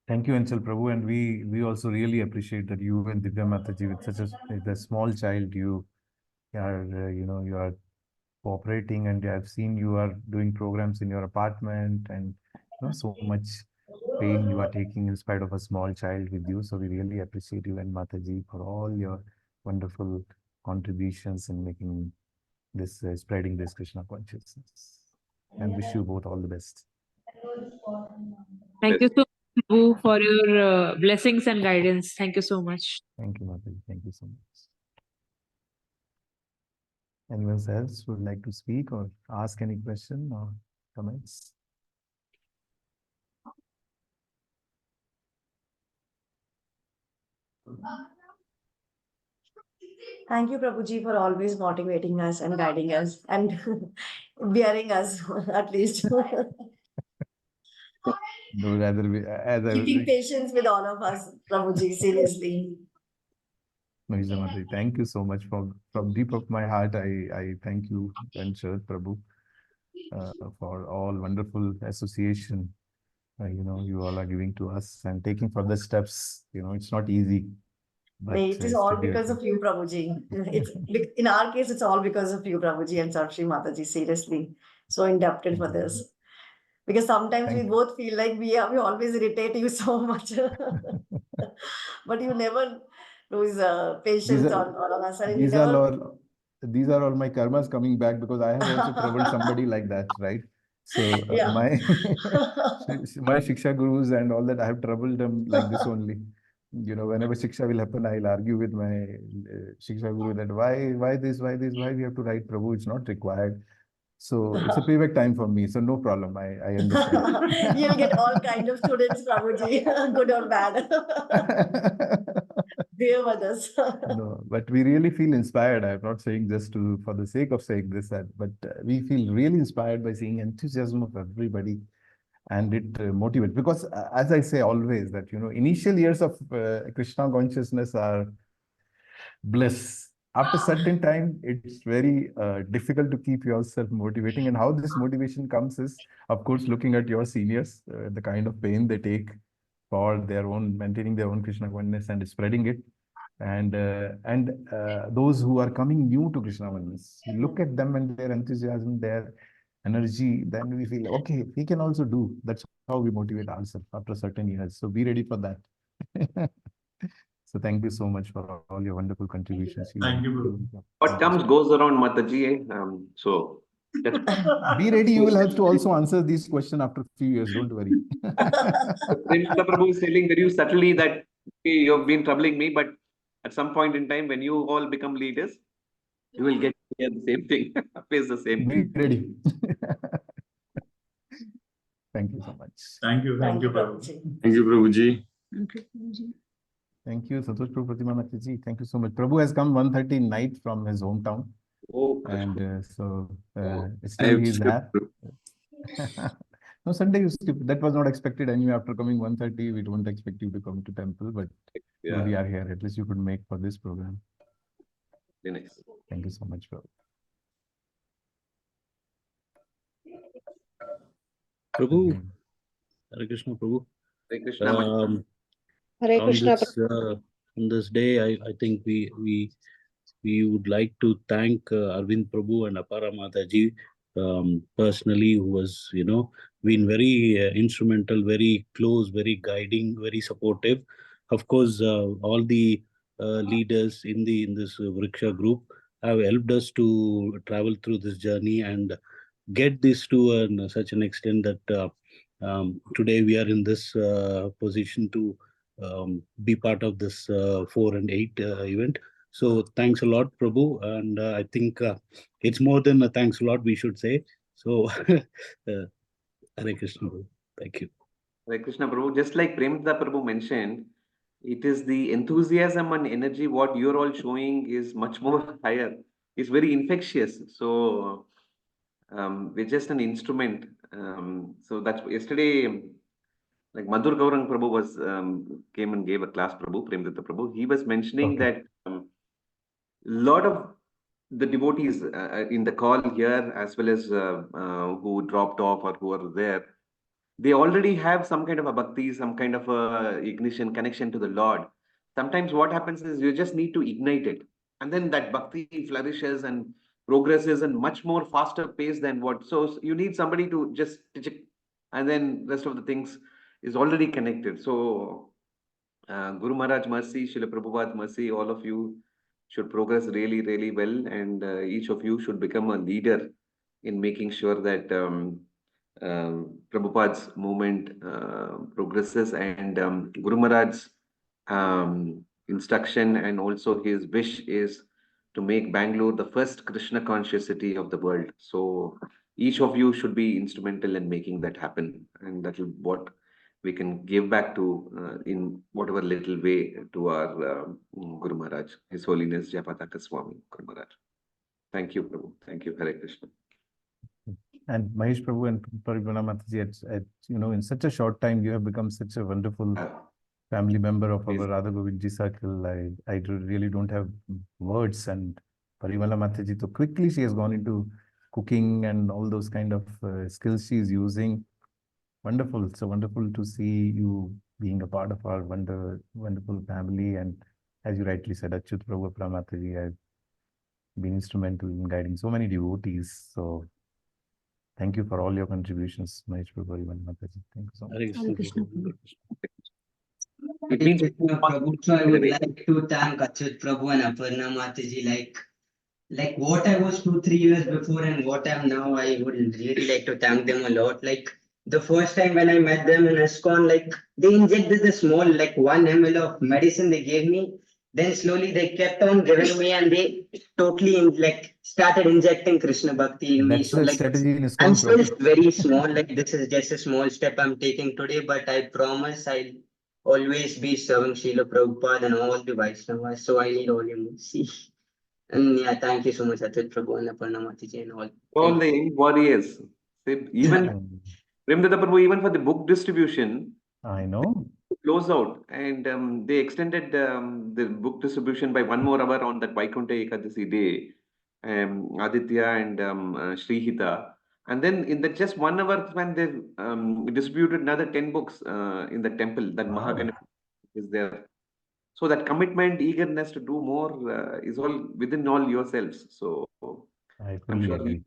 Thank you, Anchal Prabhu, and we also really appreciate that you and Divya Mataji, with such a small child, you are you are cooperating, and I've seen you are doing programs in your apartment, and so much pain you are taking in spite of a small child with you. So we really appreciate you and Mataji for all your wonderful contributions in making this spreading this Krishna consciousness, and wish you both all the best. Thank you so much, Prabhu, for your blessings and guidance. Thank you so much. Thank you, Mataji. Thank you so much. Anyone else would like to speak or ask any question or comments? Thank you, Prabhuji, for always motivating us and guiding us and bearing us at least. No, rather Keeping patience with all of us, Prabhuji, seriously. Mahisa Mataji, thank you so much. From deep of my heart, I thank you and Sharad Prabhu for all wonderful association you all are giving to us and taking further steps. It's not easy. But it is all because of you, Prabhuji. In our case, it's all because of you, Prabhuji and Sarvashri Mataji. Seriously, so indebted for this. Because sometimes we both feel like we always irritate you so much, but you never lose patience on us. And these are all my karmas coming back, because I have also troubled somebody like that, right? So my my Shiksha gurus and all that, I have troubled them like this only. Whenever Shiksha will happen, I'll argue with my Shiksha guru that why this, why we have to write Prabhu, it's not required. So it's a payback time for me. So no problem. I understand. You'll get all kinds of students, Prabhuji, good or bad. Dear mothers. No, but we really feel inspired. I'm not saying just for the sake of saying this, but we feel really inspired by seeing enthusiasm of everybody, and it motivates. Because as I say always, that initial years of Krishna consciousness are bliss. After certain time, it's very difficult to keep yourself motivating. And how this motivation comes is, of course, looking at your seniors, the kind of pain they take for maintaining their own Krishna oneness and spreading it. And those who are coming new to Krishna oneness, you look at them and their enthusiasm, their energy, then we feel, okay, we can also do. That's how we motivate ourselves after certain years. So be ready for that. So thank you so much for all your wonderful contributions. Thank you. What comes goes around, Mataji. So be ready. You will have to also answer these questions after a few years. Don't worry. Mr. Prabhu is telling very subtly that you have been troubling me, but at some point in time, when you all become leaders, you will get to hear the same thing, face the same thing. Be ready. Thank you so much. Thank you, Prabhuji. Thank you, Prabhuji. Thank you, Santosh Prabhu, Pratima Mataji. Thank you so much. Prabhu has come 1:30 night from his hometown. Oh, and still he's there. No, Sunday you skip. That was not expected anyway. After coming 1:30, we don't expect you to come to temple, but we are here. At least you could make for this program. Very nice. Thank you so much, Prabhu. Prabhu, Hare Krishna, Prabhu. Hare Krishna. Hare Krishna. On this day, I think we would like to thank Arvind Prabhu and Apara Mataji personally, who was been very instrumental, very close, very guiding, very supportive. Of course, all the leaders in this Vriksha group have helped us to travel through this journey and get this to such an extent that today we are in this position to be part of this 4 and 8 event. So thanks a lot, Prabhu. And I think it's more than a thanks a lot, we should say. So Hare Krishna, Prabhu. Thank you. Hare Krishna Prabhu, just like Premda Prabhu mentioned, it is the enthusiasm and energy what you're all showing is much more higher. It's very infectious. So we're just an instrument. So that's yesterday, like Madhur Gaurang Prabhu was came and gave a class, Prabhu, Premdatta Prabhu. He was mentioning that lot of the devotees in the call here, as well as who dropped off or who are there, they already have some kind of a bhakti, some kind of a ignition connection to the Lord. Sometimes what happens is you just need to ignite it, and then that bhakti flourishes and progresses in much more faster pace than what. So you need somebody to just, and then rest of the things is already connected. So Guru Maharaj mercy, Srila Prabhupada mercy, all of you should progress really, really well, and each of you should become a leader in making sure that Prabhupada's movement progresses, and Guru Maharaj's instruction and also his wish is to make Bangalore the first Krishna conscious city of the world. So each of you should be instrumental in making that happen, and that is what we can give back to in whatever little way to our Guru Maharaj, His Holiness Japataka Swami Guru Maharaj. Thank you, Prabhu. Thank you, Hare Krishna. And Mahesh Prabhu and Parivana Mataji, in such a short time, you have become such a wonderful family member of our Radha Govindji circle. I really don't have words. And Parivana Mataji, so quickly she has gone into cooking and all those kind of skills she is using. Wonderful. So wonderful to see you being a part of our wonderful family. And as you rightly said, Achyut Prabhu Mataji has been instrumental in guiding so many devotees. So thank you for all your contributions, Mahesh Prabhu, even Mataji. Thank you so much. Hare Krishna Prabhu. So I would like to thank Achyut Prabhu and Aparna Mataji. Like what I was 2-3 years before and what I'm now, I would really like to thank them a lot. Like the first time when I met them in ISKCON, like they injected the small, like 1 ml of medicine they gave me. Then slowly they kept on giving me, and they totally started injecting Krishna Bhakti in me. That's So the like strategy in ISKCON, I'm still Prabhu. very small, like this is just a small step I'm taking today, but I promise I'll always be serving Srila Prabhupada and all the Vaishnavas. So I need all your mercy. And yeah, thank you so much, Achyut Prabhu and Aparna Mataji and all. All the young warriors. Even Premdatta Prabhu, even for the book distribution, I know. Close out, and they extended the book distribution by 1 more hour on that Vaikuntha Ekadasi day. Aditya and Srihita. And then in the just 1 hour span, they distributed another 10 books in the temple. That Mahagana is there. So that commitment, eagerness to do more is all within all yourselves. So I I'm fully sure agree. you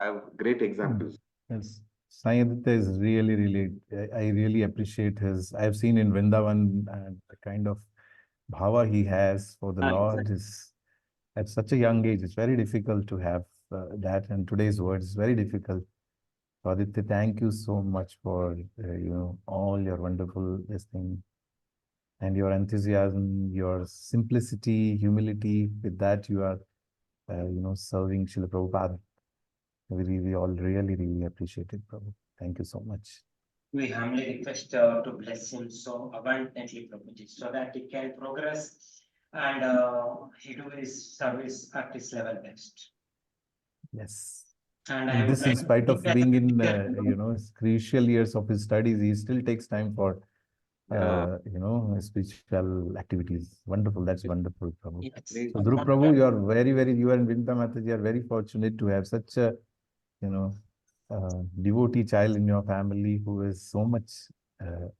have great examples. Yes. Sai Aditya is really, I really appreciate his, I've seen in Vrindavan the kind of bhava he has for the Lord is at such a young age. It's very difficult to have that, and today's world is very difficult. So Aditya, thank you so much for all your wonderful this thing and your enthusiasm, your simplicity, humility. With that, you are serving Srila Prabhupada. We all really appreciate it, Prabhu. Thank you so much. We humbly request to bless him so abundantly, Prabhuji, so that he can progress and he do his service at his level best. Yes. And in this, in spite of being in crucial years of his studies, he still takes time for spiritual activities. Wonderful. That's wonderful, Prabhu. Yes. So Dhruv Prabhu, you are you and Vinta Mataji are very fortunate to have such a devotee child in your family who is so much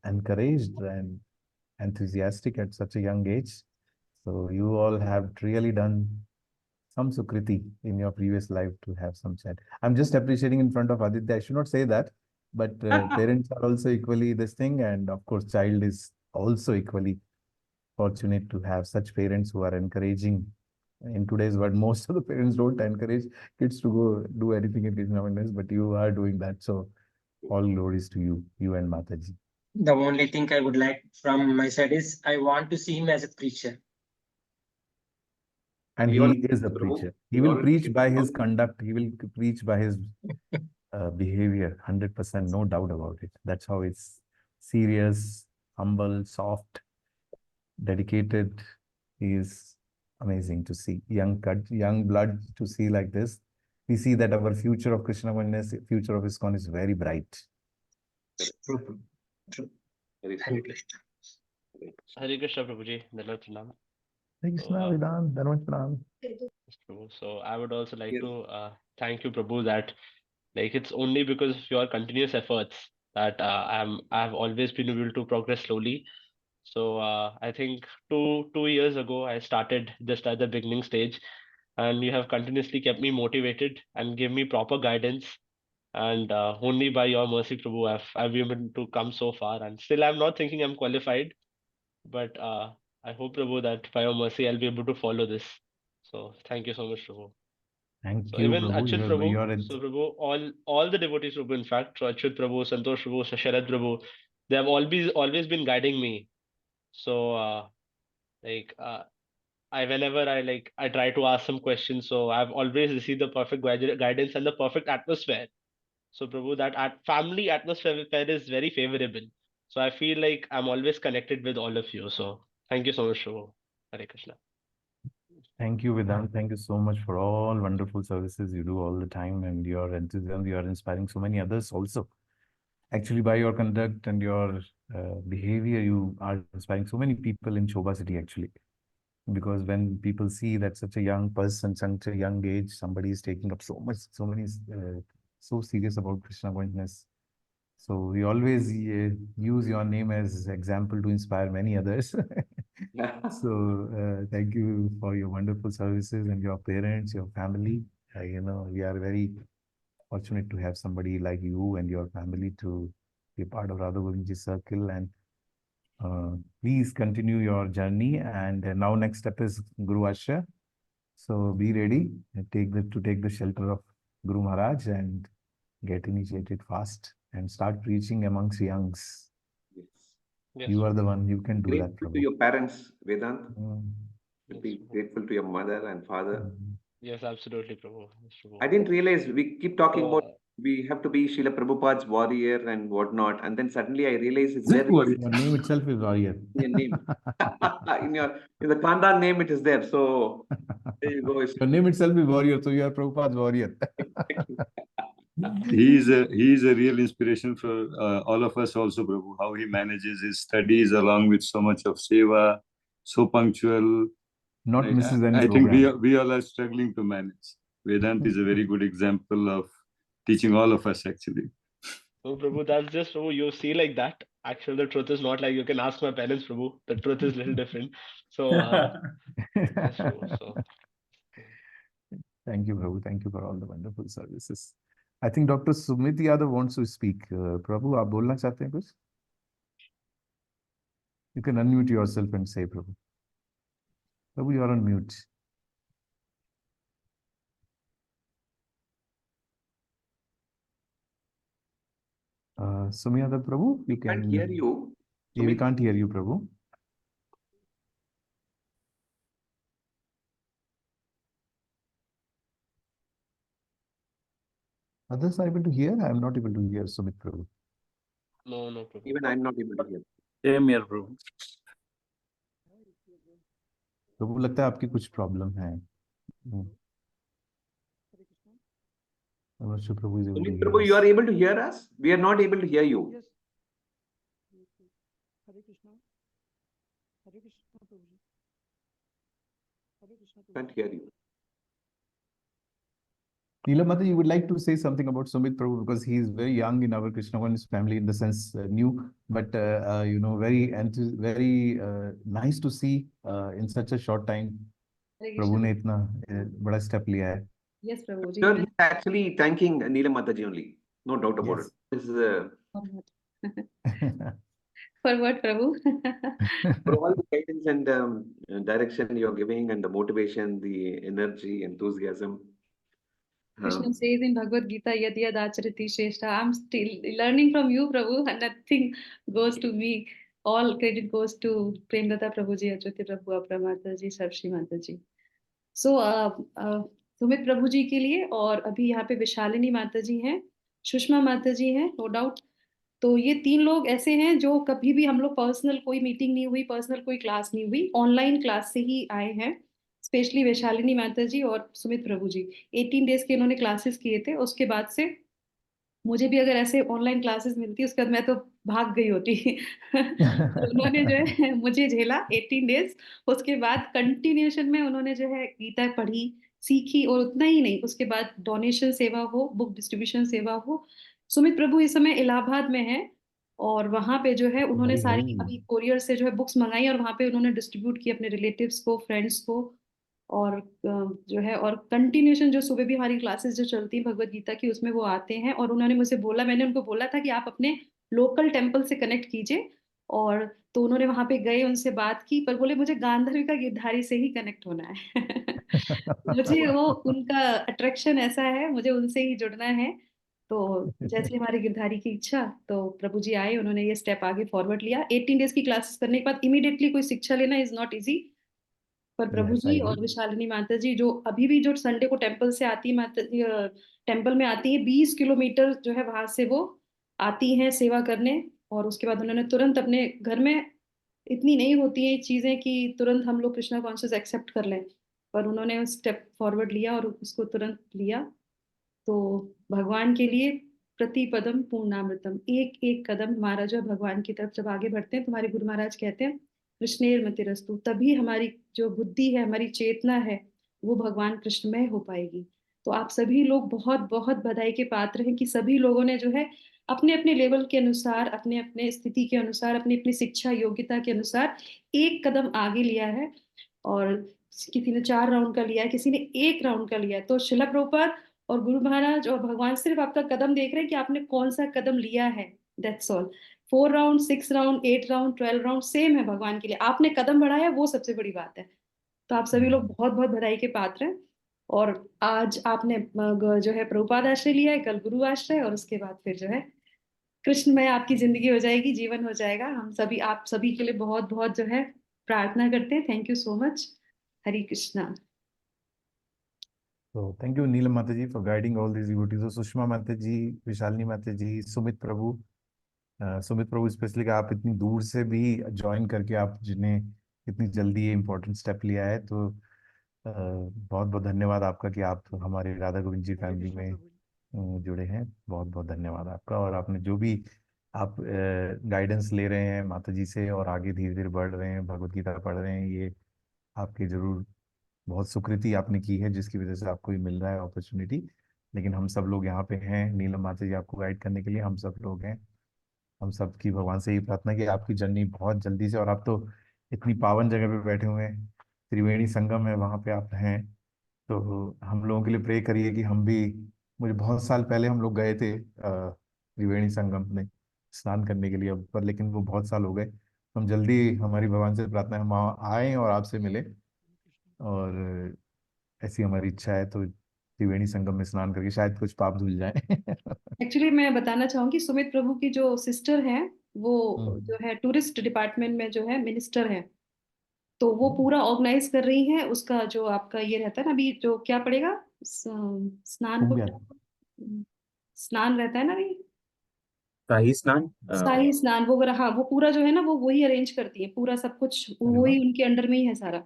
encouraged and enthusiastic at such a young age. So you all have really done some sukriti in your previous life to have some child. I'm just appreciating in front of Aditya. I should not say that, but parents are also equally this thing, and of course, child is also equally fortunate to have such parents who are encouraging. In today's world, most of the parents don't encourage kids to go do anything in Krishna awareness, but you are doing that. So all glories to you and Mataji. The only thing I would like from my side is I want to see him as a preacher. And We he all- is a Prabhu, preacher. we He will already- preach by his conduct. He will preach by his behavior, 100%, no doubt about it. That's how it's serious, humble, soft, dedicated. He is amazing to see. Young blood to see like this. We see that our future of Krishna consciousness, future of ISKCON is very bright. True. Very Hare true. Krishna. Hare Krishna, Prabhuji. Dandavat pranam. Hare Krishna, Vedant, Dhanvat Pranam. Yes, Prabhu. So I would also like to thank you, Prabhu, that like it's only because of your continuous efforts that I've always been able to progress slowly. So I think two years ago I started just at the beginning stage, and you have continuously kept me motivated and give me proper guidance. And only by your mercy, Prabhu, I've been able to come so far. And still, I'm not thinking I'm qualified, but I hope, Prabhu, that by your mercy I'll be able to follow this. So thank you so much, Prabhu. Thank So you, even Prabhu. Achyut You're Prabhu, so Prabhu, all the devotees, Prabhu, in fact, so Achyut Prabhu, Santosh Prabhu, Sharad Prabhu, they have always been guiding me. So like I whenever I try to ask some questions, so I've always received the perfect guidance and the perfect atmosphere. So Prabhu, that family atmosphere is very favorable. So I feel like I'm always connected with all of you. So thank you so much, Prabhu. Hare Krishna. Thank you, Vedant. Thank you so much for all wonderful services you do all the time, and your enthusiasm. You are inspiring so many others also. Actually, by your conduct and your behavior, you are inspiring so many people in Shobha City, actually. Because when people see that such a young person, such a young age, somebody is taking up so many, so serious about Krishna consciousness. So we always use your name as example to inspire many others. So thank you for your wonderful services and your parents, your family. We are very fortunate to have somebody like you and your family to be part of Radha Govindji circle. And please continue your journey. And now next step is Guru Ashra. So be ready and to take the shelter of Guru Maharaj and get initiated fast and start preaching amongst youngs. Yes. You are the one, you can do that, Grateful Prabhu. to your parents, Vedant. Yes, Be Prabhu. grateful to your mother and father. Yes, absolutely, Prabhu. Yes, Prabhu. I didn't realize we keep talking So, about we have to be Srila Prabhupada's warrior and whatnot, and then suddenly I realize it's there. Your name itself is warrior. Your name. in the Kanda name it is there. So there you go. Your name itself is warrior, so you are Prabhupada's warrior. He is a real inspiration for all of us also, Prabhu, how he manages his studies along with so much of seva, so punctual. Not misses any I think program. we all are struggling to manage. Vedant is a very good example of teaching all of us actually. so Prabhu, that's just Prabhu. You see like that. Actually, the truth is not like you can ask my parents, Prabhu. The truth is little different. So, yes, Prabhu. So, Thank you, Prabhu. Thank you for all the wonderful services. I think Dr. Sumit Yadav wants to speak. Prabhu, आप बोलना चाहते हैं कुछ? You can unmute yourself and say, Prabhu. Prabhu, you are on mute. Sumit Yadav, Prabhu, you can. Can't hear you. We can't hear you, Prabhu. Others are able to hear. I am not able to hear Sumit, Prabhu. no, Prabhu. Even I'm not able to hear. Same here, Prabhu. प्रभु लगता है आपकी कुछ problem है. Prabhu, you are able to hear us? We are not able to hear you. Yes. Hare Krishna. Hare Krishna, Prabhuji. Hare Krishna, Prabhuji. Can't hear you. Neelamata, you would like to say something about Sumit Prabhu because he is very young in our Krishna conscious family, in the sense new, but very nice to see in such a short time. Prabhu ने इतना बड़ा step लिया है. Yes, Prabhuji. Sure, he's actually thanking Neelamata ji only. No doubt about it. This is For what, Prabhu? for all the guidance and direction you're giving and the motivation, the energy, enthusiasm. Krishna says in Bhagavad Gita, Yad Yad Acharati Shreshtha. I'm still learning from you, Prabhu, and nothing goes to me. All credit goes to Premdata Prabhuji, Achyuti Prabhu, Apra Mataji, Sarshi Mataji. So, Sumit प्रभु जी के लिए, और अभी यहाँ पे विशालिनी माता जी हैं, सुषमा माता जी हैं, नो डाउट। तो ये 3 लोग ऐसे हैं जो कभी भी हम लोग पर्सनल कोई मीटिंग नहीं हुई, पर्सनल कोई क्लास नहीं हुई, ऑनलाइन क्लास से ही आए हैं। स्पेशली वैशालिनी माता जी और सुमित प्रभु जी 18 डेज के इन्होंने क्लासेस किए थे। उसके बाद से मुझे भी अगर ऐसे ऑनलाइन क्लासेस मिलती उसके बाद मैं तो भाग गई होती। तो उन्होंने जो है मुझे झेला 18 डेज। उसके बाद कंटिन्यूएशन में उन्होंने जो है गीता पढ़ी, सीखी, और उतना ही नहीं, उसके बाद डोनेशन सेवा हो, बुक डिस्ट्रीब्यूशन सेवा हो। सुमित प्रभु इस समय इलाहाबाद में है, और वहां पे जो है उन्होंने सारी अभी कोरियर से जो है बुक्स मंगाई, और वहां पे उन्होंने डिस्ट्रीब्यूट की अपने रिलेटिव्स को, फ्रेंड्स को। और जो है, और कंटिन्यूएशन जो सुबह भी हमारी क्लासेस जो चलती है भगवत गीता की, उसमें वो आते हैं। और उन्होंने मुझे बोला, मैंने उनको बोला था कि आप अपने लोकल टेम्पल से कनेक्ट कीजिए, और तो उन्होंने वहां पे गए, उनसे बात की, पर बोले मुझे गांधर्विका गिरधारी से ही कनेक्ट होना है। मुझे वो उनका अट्रैक्शन ऐसा है, मुझे उनसे ही जुड़ना है। तो जैसे हमारी गिरधारी की इच्छा, तो प्रभु जी आए, उन्होंने ये स्टेप आगे फॉरवर्ड लिया। 18 डेज की क्लासेस करने के बाद इमीडिएटली कोई शिक्षा लेना इज नॉट इजी। पर प्रभु Yes, I जी agree. और विशालिनी माता जी जो अभी भी जो संडे को टेम्पल से आती है, माता टेम्पल में आती है, 20 किलोमीटर जो है वहां से वो आती हैं सेवा करने। और उसके बाद उन्होंने तुरंत अपने घर में, इतनी नहीं होती है चीजें कि तुरंत हम लोग कृष्णा कॉन्शियस एक्सेप्ट कर लें, पर उन्होंने स्टेप फॉरवर्ड लिया और उसको तुरंत लिया। तो भगवान के लिए प्रति पदम पूर्णामृतम, एक एक कदम हमारा जो है भगवान की तरफ जब आगे बढ़ते हैं, तो हमारे गुरु महाराज कहते हैं कृष्णेर मतिरस्तु, तभी हमारी जो बुद्धि है, हमारी चेतना है, वो भगवान कृष्णमय हो पाएगी। तो आप सभी लोग बहुत बहुत बधाई के पात्र हैं कि सभी लोगों ने जो है अपने अपने लेवल के अनुसार, अपने अपने स्थिति के अनुसार, अपनी अपनी शिक्षा योग्यता के अनुसार एक कदम आगे लिया है। और किसी ने 4 राउंड का लिया है, किसी ने 1 राउंड का लिया है। तो शिला प्रभुपाद और गुरु महाराज और भगवान सिर्फ आपका कदम देख रहे हैं कि आपने कौन सा कदम लिया है, that's all. 4 round, 6 round, 8 round, 12 round same है भगवान के लिए, आपने कदम बढ़ाया, वो सबसे बड़ी बात है। तो आप सभी लोग बहुत बहुत बधाई के पात्र हैं। और आज आपने जो है प्रभुपाद आश्रय लिया है, कल गुरु आश्रय, और उसके बाद फिर जो है कृष्णमय आपकी जिंदगी हो जाएगी, जीवन हो जाएगा। हम सभी, आप सभी के लिए बहुत बहुत जो है प्रार्थना करते हैं। Thank you so much. Hare Krishna. So thank you, Neelam Mataji, for guiding all these devotees. So Sushma Mataji, Vishalini Mataji, Sumit Prabhu, Sumit Prabhu specially का आप इतनी दूर से भी ज्वाइन करके आप जिन्हें इतनी जल्दी ये इम्पोर्टेंट स्टेप लिया है, तो बहुत बहुत धन्यवाद आपका कि आप हमारे राधा गोविंद जी फैमिली में जुड़े हैं। बहुत बहुत धन्यवाद आपका। और आपने जो भी आप गाइडेंस ले रहे हैं माता जी से और आगे धीरे धीरे बढ़ रहे हैं, भगवत गीता पढ़ रहे हैं, ये आपकी जरूर बहुत सुकृति आपने की है, जिसकी वजह से आपको ये मिल रहा है अपॉर्चुनिटी। लेकिन हम सब लोग यहाँ पे हैं, नीलम माता जी आपको गाइड करने के लिए हम सब लोग हैं। हम सब की भगवान से ही प्रार्थना कि आपकी जर्नी बहुत जल्दी से, और आप तो इतनी पावन जगह पे बैठे हुए हैं, त्रिवेणी संगम है वहाँ पे आप हैं, तो हम लोगों के लिए प्रे करिए कि हम भी, मुझे बहुत साल पहले हम लोग गए थे त्रिवेणी संगम में स्नान करने के लिए, अब पर लेकिन वो बहुत साल हो गए। हम जल्दी, हमारी भगवान से प्रार्थना है हम आए और आपसे मिले, और ऐसी हमारी इच्छा है। तो त्रिवेणी संगम में स्नान करके शायद कुछ पाप धुल जाए। एक्चुअली मैं बताना चाहूंगी, सुमित प्रभु की जो सिस्टर है, वो जो है टूरिस्ट डिपार्टमेंट में जो है मिनिस्टर है, तो वो पूरा ऑर्गेनाइज कर रही है। उसका जो आपका ये रहता है ना, अभी जो क्या पड़ेगा, स्नान को, स्नान रहता है ना अभी, शाही स्नान, शाही स्नान वो, हाँ, वो पूरा जो है ना, वो वही अरेंज करती है, पूरा सब कुछ वही उनके अंडर में ही है सारा।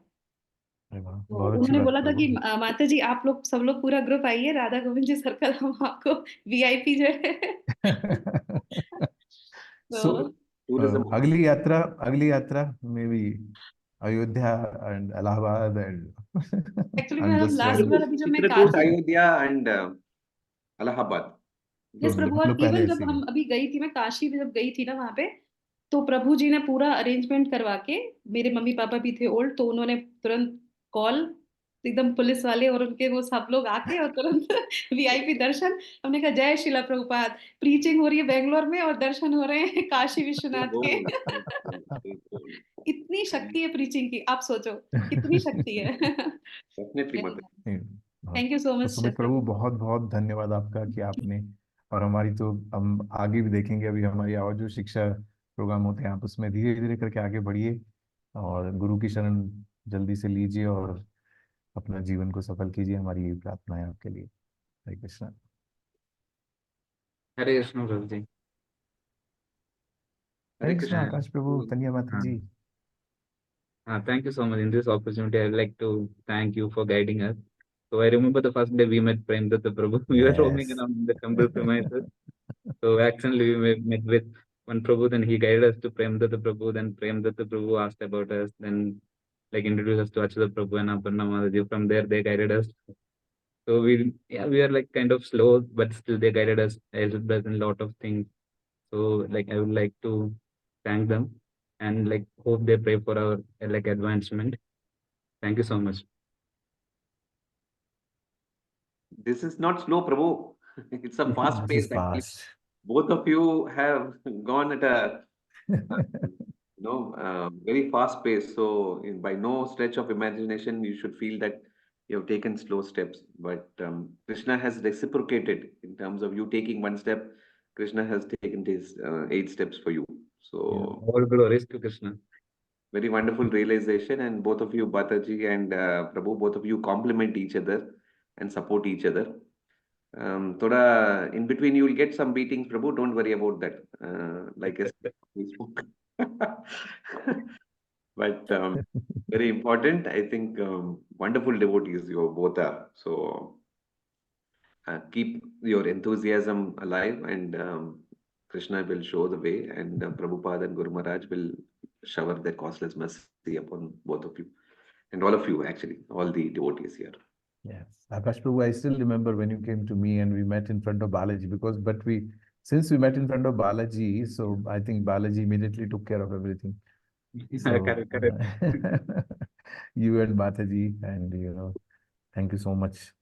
तो बहुत अच्छी उन्होंने बात बोला था कि प्रभु। माता जी आप लोग सब लोग पूरा ग्रुप आइए, राधा गोविंद जी सर्कल, हम आपको वीआईपी जो है। सो अगली यात्रा में भी Ayodhya and Allahabad and actually I'm मैं just लास्ट बार अभी जब मैं चित्रकूट, काशी, अयोध्या एंड इलाहाबाद। यस प्रभु, और मतलब पहले इवन जब ऐसे हम अभी गई थी, मैं काशी में जब गई थी ना वहां पे, तो प्रभु जी ने पूरा अरेंजमेंट करवा के, मेरे मम्मी पापा भी थे ओल्ड, तो उन्होंने तुरंत कॉल, एकदम पुलिस वाले और उनके वो सब लोग आके और तुरंत वीआईपी दर्शन। हमने कहा जय शिला प्रभुपाद, प्रीचिंग हो रही है बेंगलोर में और दर्शन हो रहे हैं काशी विश्वनाथ के। इतनी शक्ति है प्रीचिंग की, आप सोचो कितनी शक्ति है। नहीं, Thank you so तो much, सुमित प्रभु बहुत बहुत धन्यवाद आपका कि आपने, और हमारी तो हम आगे भी देखेंगे, अभी हमारी और जो शिक्षा प्रोग्राम होते हैं आप उसमें धीरे धीरे करके आगे बढ़िए और गुरु की शरण जल्दी से लीजिए और अपना जीवन को सफल कीजिए। हमारी यही प्रार्थना है आपके लिए। हरे कृष्णा। हरे कृष्ण प्रभु जी। हरे कृष्णा आकाश प्रभु, तनिया माता हाँ, जी। thank you so much. In this opportunity, I'd like to thank you for guiding us. So I remember the first day we met Prem Datta Prabhu. We were roaming Yes. around in the temple premises. So accidentally we met with one Prabhu, then he guided us to Prem Datta Prabhu. Then Prem Datta Prabhu asked about us. Then like introduced us to Achyuta Prabhu and Aparna Mataji. From there they guided us. So we are like kind of slow, but still they guided us, helped us in a lot of things. So like I would like to thank them and like hope they pray for our like advancement. Thank you so much. This is not slow, Prabhu. It's a fast This is pace. Actually. fast. Both of you have gone at a very fast pace. So by no stretch of imagination, you should feel that you have taken slow steps. But Krishna has reciprocated in terms of you taking one step. Krishna has taken these 8 steps for you. So all glories to Krishna. Very wonderful realization, and both of you, Bataji and Prabhu, both of you complement each other and support each other. Thoda in between you will get some beatings, Prabhu. Don't worry about that. Like yesterday we spoke. But very important. I think wonderful devotees you both are. So keep your enthusiasm alive, and Krishna will show the way, and Prabhupada and Guru Maharaj will shower their causeless mercy upon both of you and all of you, actually, all the devotees here. Yes, Akash Prabhu, I still remember when you came to me and we met in front of Balaji, since we met in front of Balaji, so I think Balaji immediately took care of everything. So, Correct. you and Bataji, and thank you so much,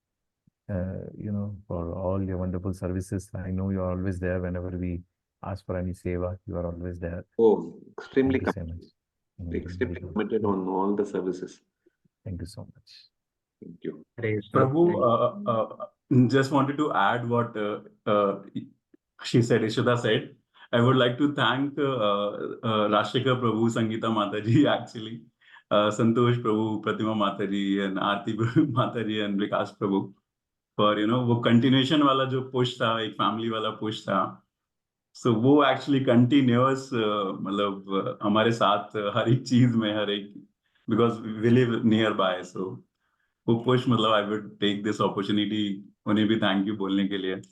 for all your wonderful services. I know you are always there whenever we ask for any seva. You are always there. Oh, extremely Thank you so much. extremely committed on all the services. Thank you so much. Thank you. Prabhu, just wanted to add what she said, Ishita said. I would like to thank Rashika Prabhu, Sangeeta Mataji, actually, Santosh Prabhu, Pratima Mataji, and Aarti Mataji, and Vikas Prabhu for वो continuation वाला जो push था, एक family वाला push था. So वो actually continuous मतलब हमारे साथ हर एक चीज में हर एक, because we live nearby, so वो push मतलब I would take this opportunity उन्हें भी thank you बोलने के लिए.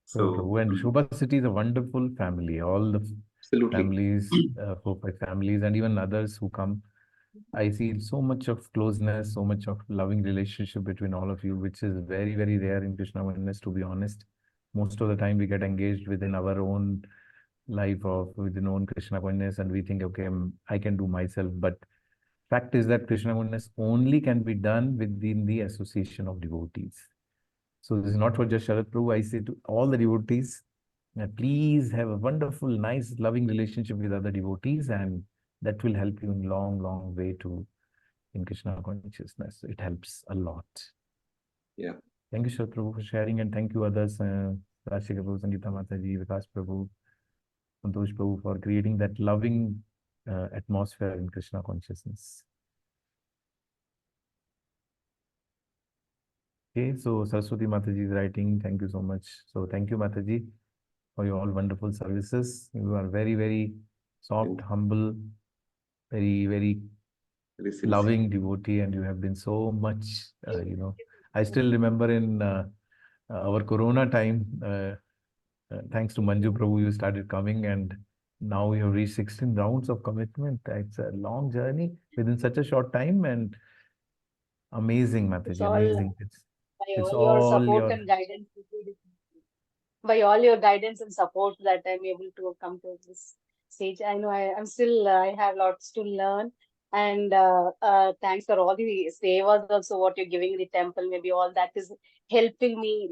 So, and Shobha City is a wonderful family. All the Absolutely. families, 4-5 families, and even others who come, I see so much of closeness, so much of loving relationship between all of you, which is very, very rare in Krishna oneness, to be honest. Most of the time we get engaged within our own life of within own Krishna oneness, and we think, okay, I can do myself. But fact is that Krishna oneness only can be done within the association of devotees. So this is not for just Sharad Prabhu. I say to all the devotees, please have a wonderful, nice, loving relationship with other devotees, and that will help you in long, long way in Krishna consciousness. It helps a lot. Yeah. Thank you, Sharad Prabhu, for sharing, and thank you others, Rashika Prabhu, Sangeeta Mataji, Vikas Prabhu, Santosh Prabhu, for creating that loving atmosphere in Krishna consciousness. Okay, so Saraswati Mataji is writing, thank you so much. So thank you, Mataji, for your all wonderful services. You are very, very soft, humble, very, very loving devotee, and you have been so much, I still remember in our Corona time, thanks to Manju Prabhu, you started coming, and now you have reached 16 rounds of commitment. It's a long journey within such a short time, and amazing, Mataji, amazing. It's all your all support your and guidance. By all your guidance and support that I'm able to come to this stage. I know I'm still, I have lots to learn. And thanks for all the savas also, what you're giving the temple, maybe all that is helping me,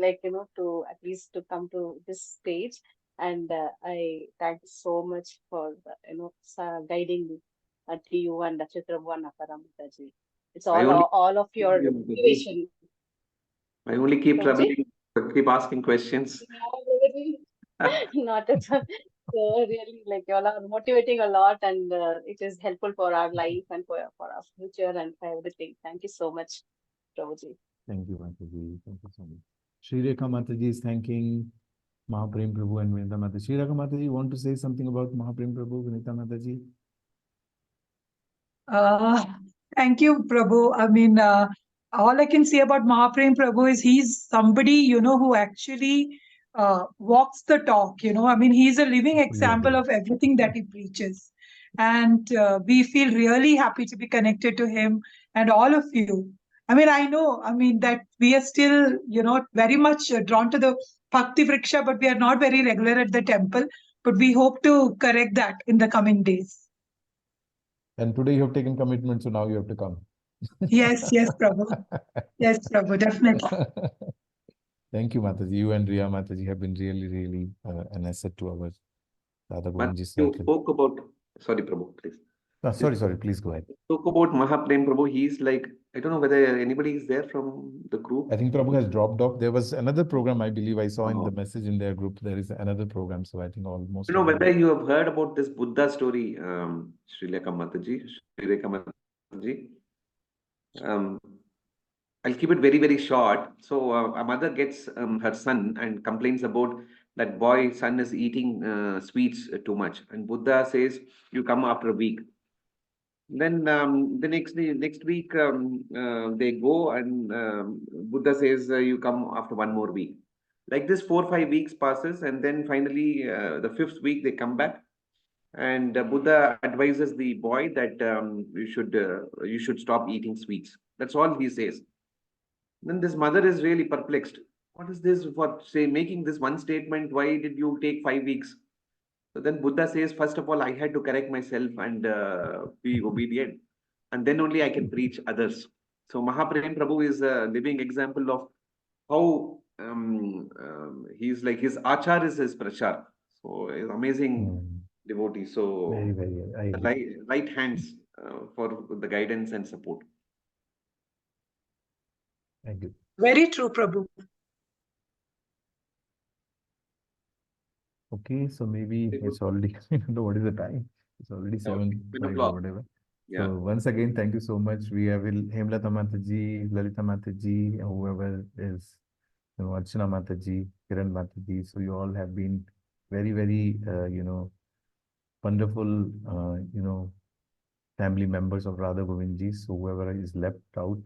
to at least to come to this stage. And I thank you so much for, guiding me to you and Achyuta Prabhu and Aparamitaji. It's all of your motivation. I only keep Prabhuji? troubling, keep asking questions. Not at all. So really, like you all are motivating a lot, and it is helpful for our life and for our future and for everything. Thank you so much, Prabhuji. Thank you, Mataji. Thank you so much. Shri Rekha Mataji is thanking Mahaprem Prabhu and Vinita Mataji. Shri Rekha Mataji, you want to say something about Mahaprem Prabhu, Vinita Mataji? Thank you, Prabhu. I mean, all I can say about Mahaprem Prabhu is he's somebody, who actually walks the talk, I mean, he's a living example of everything that he preaches. And we feel really happy to be connected to him and all of you. I mean, I know, that we are still, very much drawn to the Bhakti Vriksha, but we are not very regular at the temple. But we hope to correct that in the coming days. And today you have taken commitment, so now you have to come. Yes, Prabhu. Yes, Prabhu, definitely. Thank you, Mataji. You and Riya Mataji have been really, really an asset to our Radha Govindji You circle. spoke about, sorry, Prabhu, please. Sorry, please go ahead. Spoke about Mahaprem Prabhu. He's like, I don't know whether anybody is there from the group. I think Prabhu has dropped off. There was another program, I believe I saw in the message in their group. There is another program. So I think almost. You know whether you have heard about this Buddha story, Sri Rekha Mataji. I'll keep it very, very short. So a mother gets her son and complains about that son is eating sweets too much. And Buddha says, you come after a week. Then the next week they go and Buddha says, you come after one more week. Like this, 4 or 5 weeks passes, and then finally the 5th week they come back, and Buddha advises the boy that you should stop eating sweets. That's all he says. Then this mother is really perplexed. What is this for making this one statement? Why did you take 5 weeks? So then Buddha says, first of all, I had to correct myself and be obedient, and then only I can preach others. So Mahaprem Prabhu is a living example of how he's like, his achar is his prachar. So he's amazing devotee. So very, right hands for the guidance and support. Thank you. Very true, Prabhu. Okay, so maybe it's already, I don't know what is the time. It's already 7:05 or whatever. Yeah. So once again, thank you so much. We have Hemlata Mataji, Lalita Mataji, whoever is, Archana Mataji, Kiran Mataji. So you all have been very, very, wonderful, family members of Radha Govindji. So whoever is left out,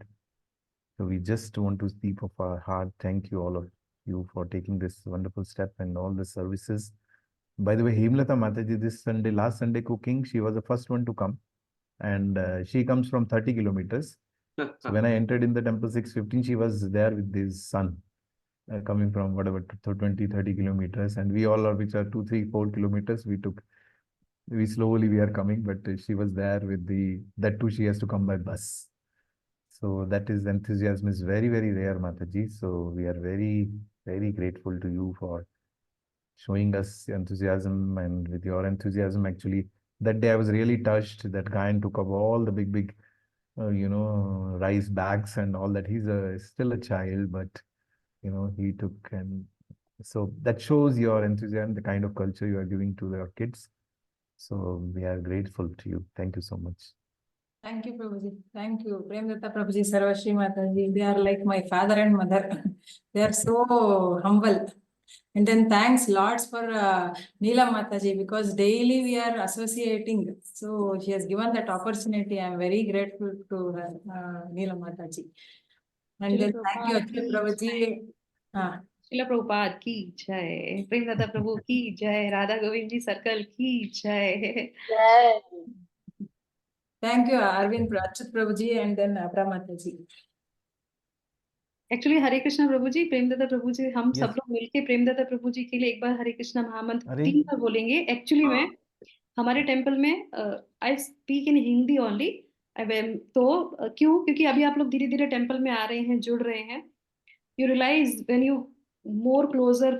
so we just want to speak of our heart. Thank you all of you for taking this wonderful step and all the services. By the way, Hemlata Mataji, last Sunday cooking, she was the first one to come, and she comes from 30 kilometers. So when I entered in the temple 6:15, she was there with his son, coming from whatever 20-30 kilometers, and we all are, which are 2, 3, 4 kilometers. We slowly are coming, but she was there with that too. She has to come by bus. So that is, enthusiasm is very, very rare, Mataji. So we are very, very grateful to you for showing us enthusiasm, and with your enthusiasm, actually, that day I was really touched. That guy took up all the big, rice bags and all that. He's still a child, but, he took, and so that shows your enthusiasm, the kind of culture you are giving to your kids. So we are grateful to you. Thank you so much. Thank you, Prabhuji. Thank you. Premdatta Prabhuji, Sarvashri Mataji. They are like my father and mother. They are so humble. And then thanks lots for Neela Mataji, because daily we are associating. So she has given that opportunity. I am very grateful to her, Neela Mataji. And then thank you, Achal Prabhuji. Srila Prabhupada ki jai, Premdatta Prabhu ki jai, Radha Govindji circle ki jai. Jai. Thank you, Arvind Achyut Prabhuji, and then Pramataji. Actually Hare Krishna Prabhu ji, Premdata Prabhu ji, हम सब लोग मिलके प्रेमदाता प्रभु जी के लिए एक बार हरे कृष्णा महामंत्र 3 बार बोलेंगे. Actually में हमारे टेम्पल में I speak in Hindi only. तो क्योंकि अभी आप लोग धीरे धीरे टेम्पल में आ रहे हैं, जुड़ रहे हैं. You realise when you more closer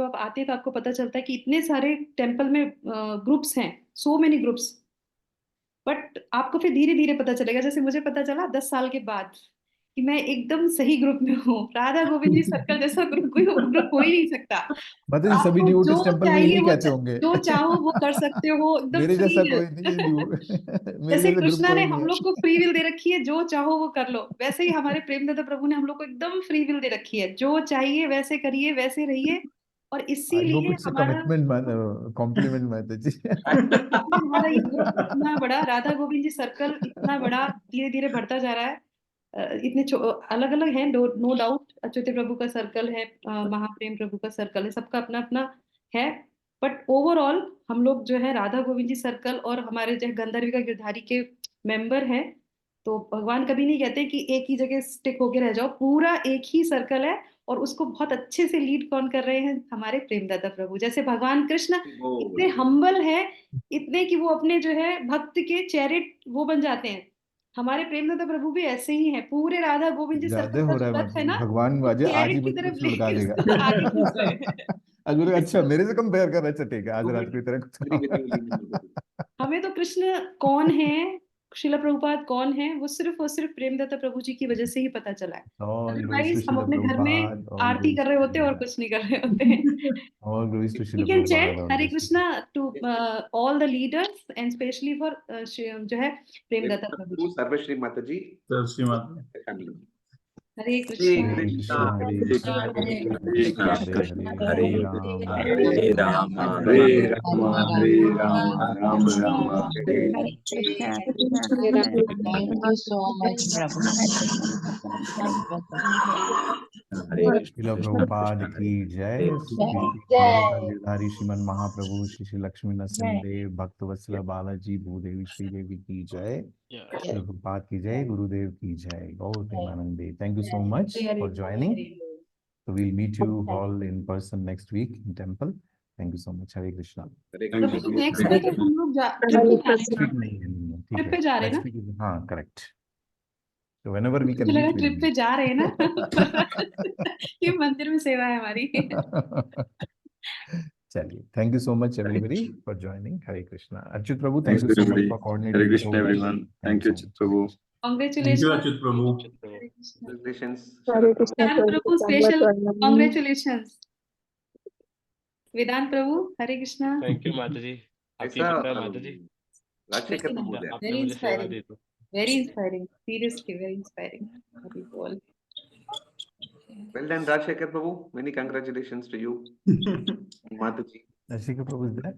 आप आते हैं तो आपको पता चलता है कि इतने सारे टेम्पल में ग्रुप्स हैं, सो मेनी ग्रुप्स. बट आपको फिर धीरे धीरे पता चलेगा, जैसे मुझे पता चला 10 साल के बाद कि मैं एकदम सही ग्रुप में हूँ। राधा गोविंद जी सर्कल जैसा ग्रुप ग्रुप हो ही नहीं सकता। मतलब सभी आपको डिवोटीज जो टेंपल में चाहिए यही वो कहते होंगे। जो चाहो वो कर सकते हो, एकदम मेरे फ्री जैसा है। कोई नहीं है, मेरे जैसे जैसा ग्रुप कृष्णा ने कोई नहीं हम है। लोग को फ्री विल दे रखी है, जो चाहो वो कर लो, वैसे ही हमारे प्रेमदाता प्रभु ने हम लोग को एकदम फ्री विल दे रखी है। जो चाहिए वैसे करिए, वैसे रहिए। और आई होप इसीलिए इट्स अ हमारा कमिटमेंट, कॉम्प्लीमेंट माता जी। हमारा ये ग्रुप इतना बड़ा, राधा गोविंद जी सर्कल इतना बड़ा धीरे धीरे बढ़ता जा रहा है। इतने अलग अलग हैं, नो डाउट। अच्युत प्रभु का सर्कल है, महाप्रेम प्रभु का सर्कल है, सबका अपना अपना है। बट ओवरऑल हम लोग जो है राधा गोविंद जी सर्कल और हमारे जो है गंधर्विका गिरधारी के मेंबर हैं। तो भगवान कभी नहीं कहते कि एक ही जगह स्टिक होके रह जाओ, पूरा एक ही सर्कल है। और उसको बहुत अच्छे से लीड कौन कर रहे हैं? हमारे प्रेमदाता प्रभु। जैसे भगवान कृष्ण इतने हम्बल है, इतने कि वो अपने जो है भक्त के चेहरे वो बन जाते हैं। हमारे प्रेमदाता प्रभु भी ऐसे ही हैं। पूरे राधा गोविंद जी ज्यादा सर्कल का हो जो रहा है रथ है मतलब ना, भगवान वो बाजे आज ही कैरेट की मुझे तरफ कुछ लुढ़का देगा। आगे खींच रहे हैं। आज बोले अच्छा मेरे से कंपेयर कर रहा है, अच्छा ठीक है आज रात को इतना कुछ। हमें तो कृष्ण कौन है, शिला प्रभुपाद कौन है, वो सिर्फ और सिर्फ प्रेमदाता प्रभु जी की वजह से ही पता चला है। All glories to अदरवाइज हम Srila अपने घर में Prabhupada, all आरती glories कर to रहे होते हैं और Prabhupada. कुछ नहीं कर रहे होते हैं। All glories to We Srila can Prabhupada. chant all Hare glories to Krishna to all the leaders and especially for जो है प्रेमदाता प्रभु जी। सर्वश्री माता जी, सर्वश्री माता family. Hare Hare Krishna Krishna, Hare Hare Krishna, Krishna, Hare Krishna Krishna, Krishna, Hare Hare Rama, Hare Rama, Hare Rama, Hare Rama, Rama Rama, Hare Hare Krishna, Krishna Thank Krishna, Hare you so much, Prabhu. Hare Krishna, Srila Krishna Prabhupada Krishna, Hare की जय, श्री गंधर्व गिरधारी श्रीमन महाप्रभु श्री श्री लक्ष्मी नरसिंहदेव भक्तवत्सल बालाजी भूदेवी श्रीदेवी की जय, श्री प्रभुपाद की जय, गुरुदेव की जय, गौर प्रेमानंदे। Thank you so much for joining. So we'll meet you all in person next week in temple. Thank you so much. Hare Krishna. Prabhu next week हम लोग ट्रिप पे जा Next रहे week हैं। नहीं है, ठीक ट्रिप है। पे जा रहे हैं Next ना? week is हाँ correct. So whenever we मुझे can लगा meet, we'll ट्रिप पे meet. जा रहे हैं ना। ये मंदिर में सेवा है हमारी। चलिए, thank you so much everybody for joining. Hare Krishna. Achyut Prabhu, thank Thanks you so much everybody. for coordinating Hare the Krishna whole thing. everyone. Thank you, so much. Prabhu. Thank you, Congratulations. Achyut Prabhu. Congratulations. Hare Krishna, Vedant Prabhu special Prabhu. Congratulations. Vedant Prabhu Hare Krishna. Thank you माता जी, आपकी ऐसा कृपा है माता जी। राजशेखर प्रभु दे। आपने very मुझे सेवा inspiring, दी तो। Very inspiring, seriously very inspiring. Well done, Rajshekar Prabhu. Many congratulations to you, Mataji. Rajshekar Prabhu is there?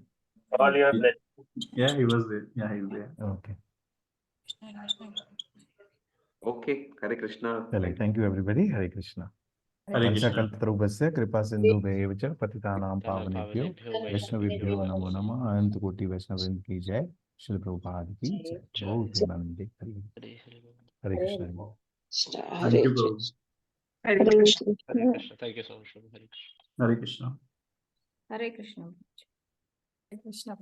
All your blessings. Yeah, he was there. Yeah, he's there. Okay. Okay, Hare Krishna. चलिए, thank you everybody. Hare Krishna. Hare Krishna. वंशकल्पतरुभ्यस्य कृपा सिन्धुभ्येव च पतितानां पावनेभ्यो वैष्णवेभ्यो नमो नमः। अनंत कोटि वैष्णववृंद की जय, श्री प्रभुपाद की जय। Gaura Premanande. Hare Krishna. Thank you, Prabhu. Hare Krishna. Hare Krishna, thank you so much Prabhu. Hare Krishna. Hare Krishna. Hare Krishna. Hare Krishna.